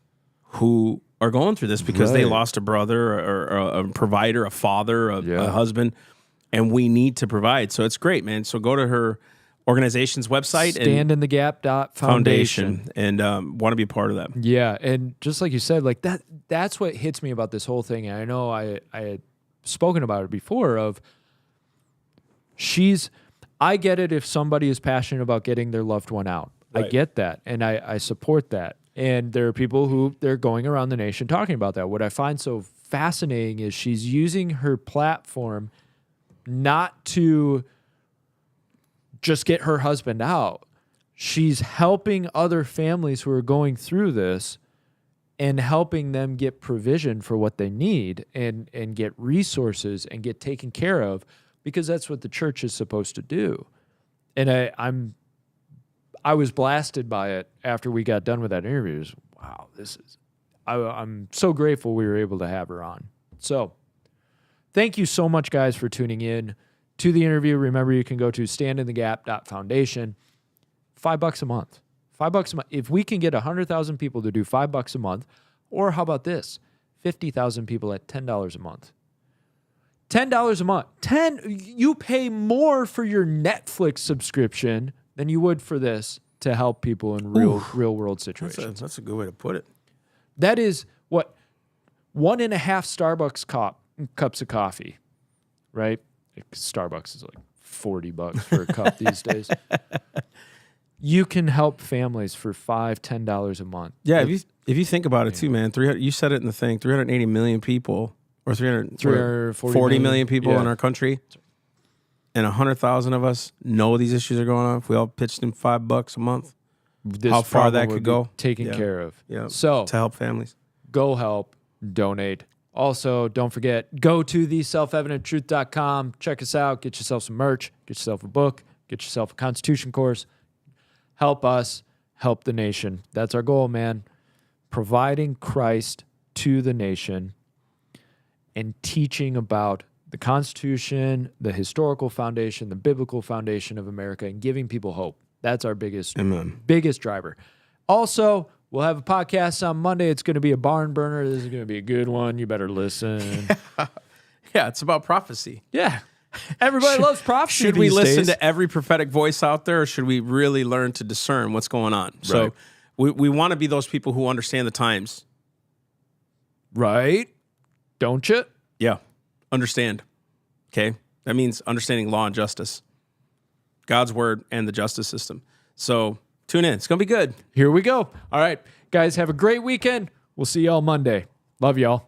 who are going through this because they lost a brother or a provider, a father, a husband, and we need to provide. So it's great, man. So go to her organization's website, standinthegap.foundation, and want to be a part of that. Yeah, and just like you said, like that's what hits me about this whole thing. And I know I had spoken about it before of I get it if somebody is passionate about getting their loved one out. Right. I get that, and I support that. And there are people who they're going around the nation talking about that. What I find so fascinating is she's using her platform not to just get her husband out. She's helping other families who are going through this and helping them get provision for what they need and get resources and get taken care of, because that's what the church is supposed to do. And I was blasted by it after we got done with that interview. It was, wow, I'm so grateful we were able to have her on. So thank you so much, guys, for tuning in to the interview. Remember, you can go to standinthegap.foundation. $5 a month. $5 a month. If we can get 100,000 people to do $5 a month, or how about this? 50,000 people at $10 a month. $10 a month. You pay more for your Netflix subscription than you would for this to help people in real world situations. That's a good way to put it. That is what 1.5 Starbucks cups of coffee, right? Starbucks is like $40 for a cup these days. You can help families for $5-10 a month. Yeah, if you think about it too, man. 300. You said it in the thing. 380 million people, or 340 million people in our country, and 100,000 of us know these issues are going on. If we all pitched in $5 a month, how far that could go, taken care of. Yeah. So to help families, go help, donate. Also, don't forget, go to theselfevidenttruth.com. Check us out. Get yourself some merch. Get yourself a book. Get yourself a Constitution course. Help us. Help the nation. That's our goal, man. Providing Christ to the nation and teaching about the Constitution, the historical foundation, the biblical foundation of America, and giving people hope. That's our biggest driver. Also, we'll have a podcast on Monday. It's going to be a barn burner. This is going to be a good one. You better listen. Yeah, it's about prophecy. Yeah. Everybody loves prophecy. Should we these listen days. to every prophetic voice out there, or should we really learn to discern what's going on? So we want to be those people who understand the times. Right? Don't you? Yeah. Understand. Okay? That means understanding law and justice, God's word, and the justice system. So tune in. It's going to be good. Here we go. All right. Guys, have a great weekend. We'll see y'all Monday. Love y'all.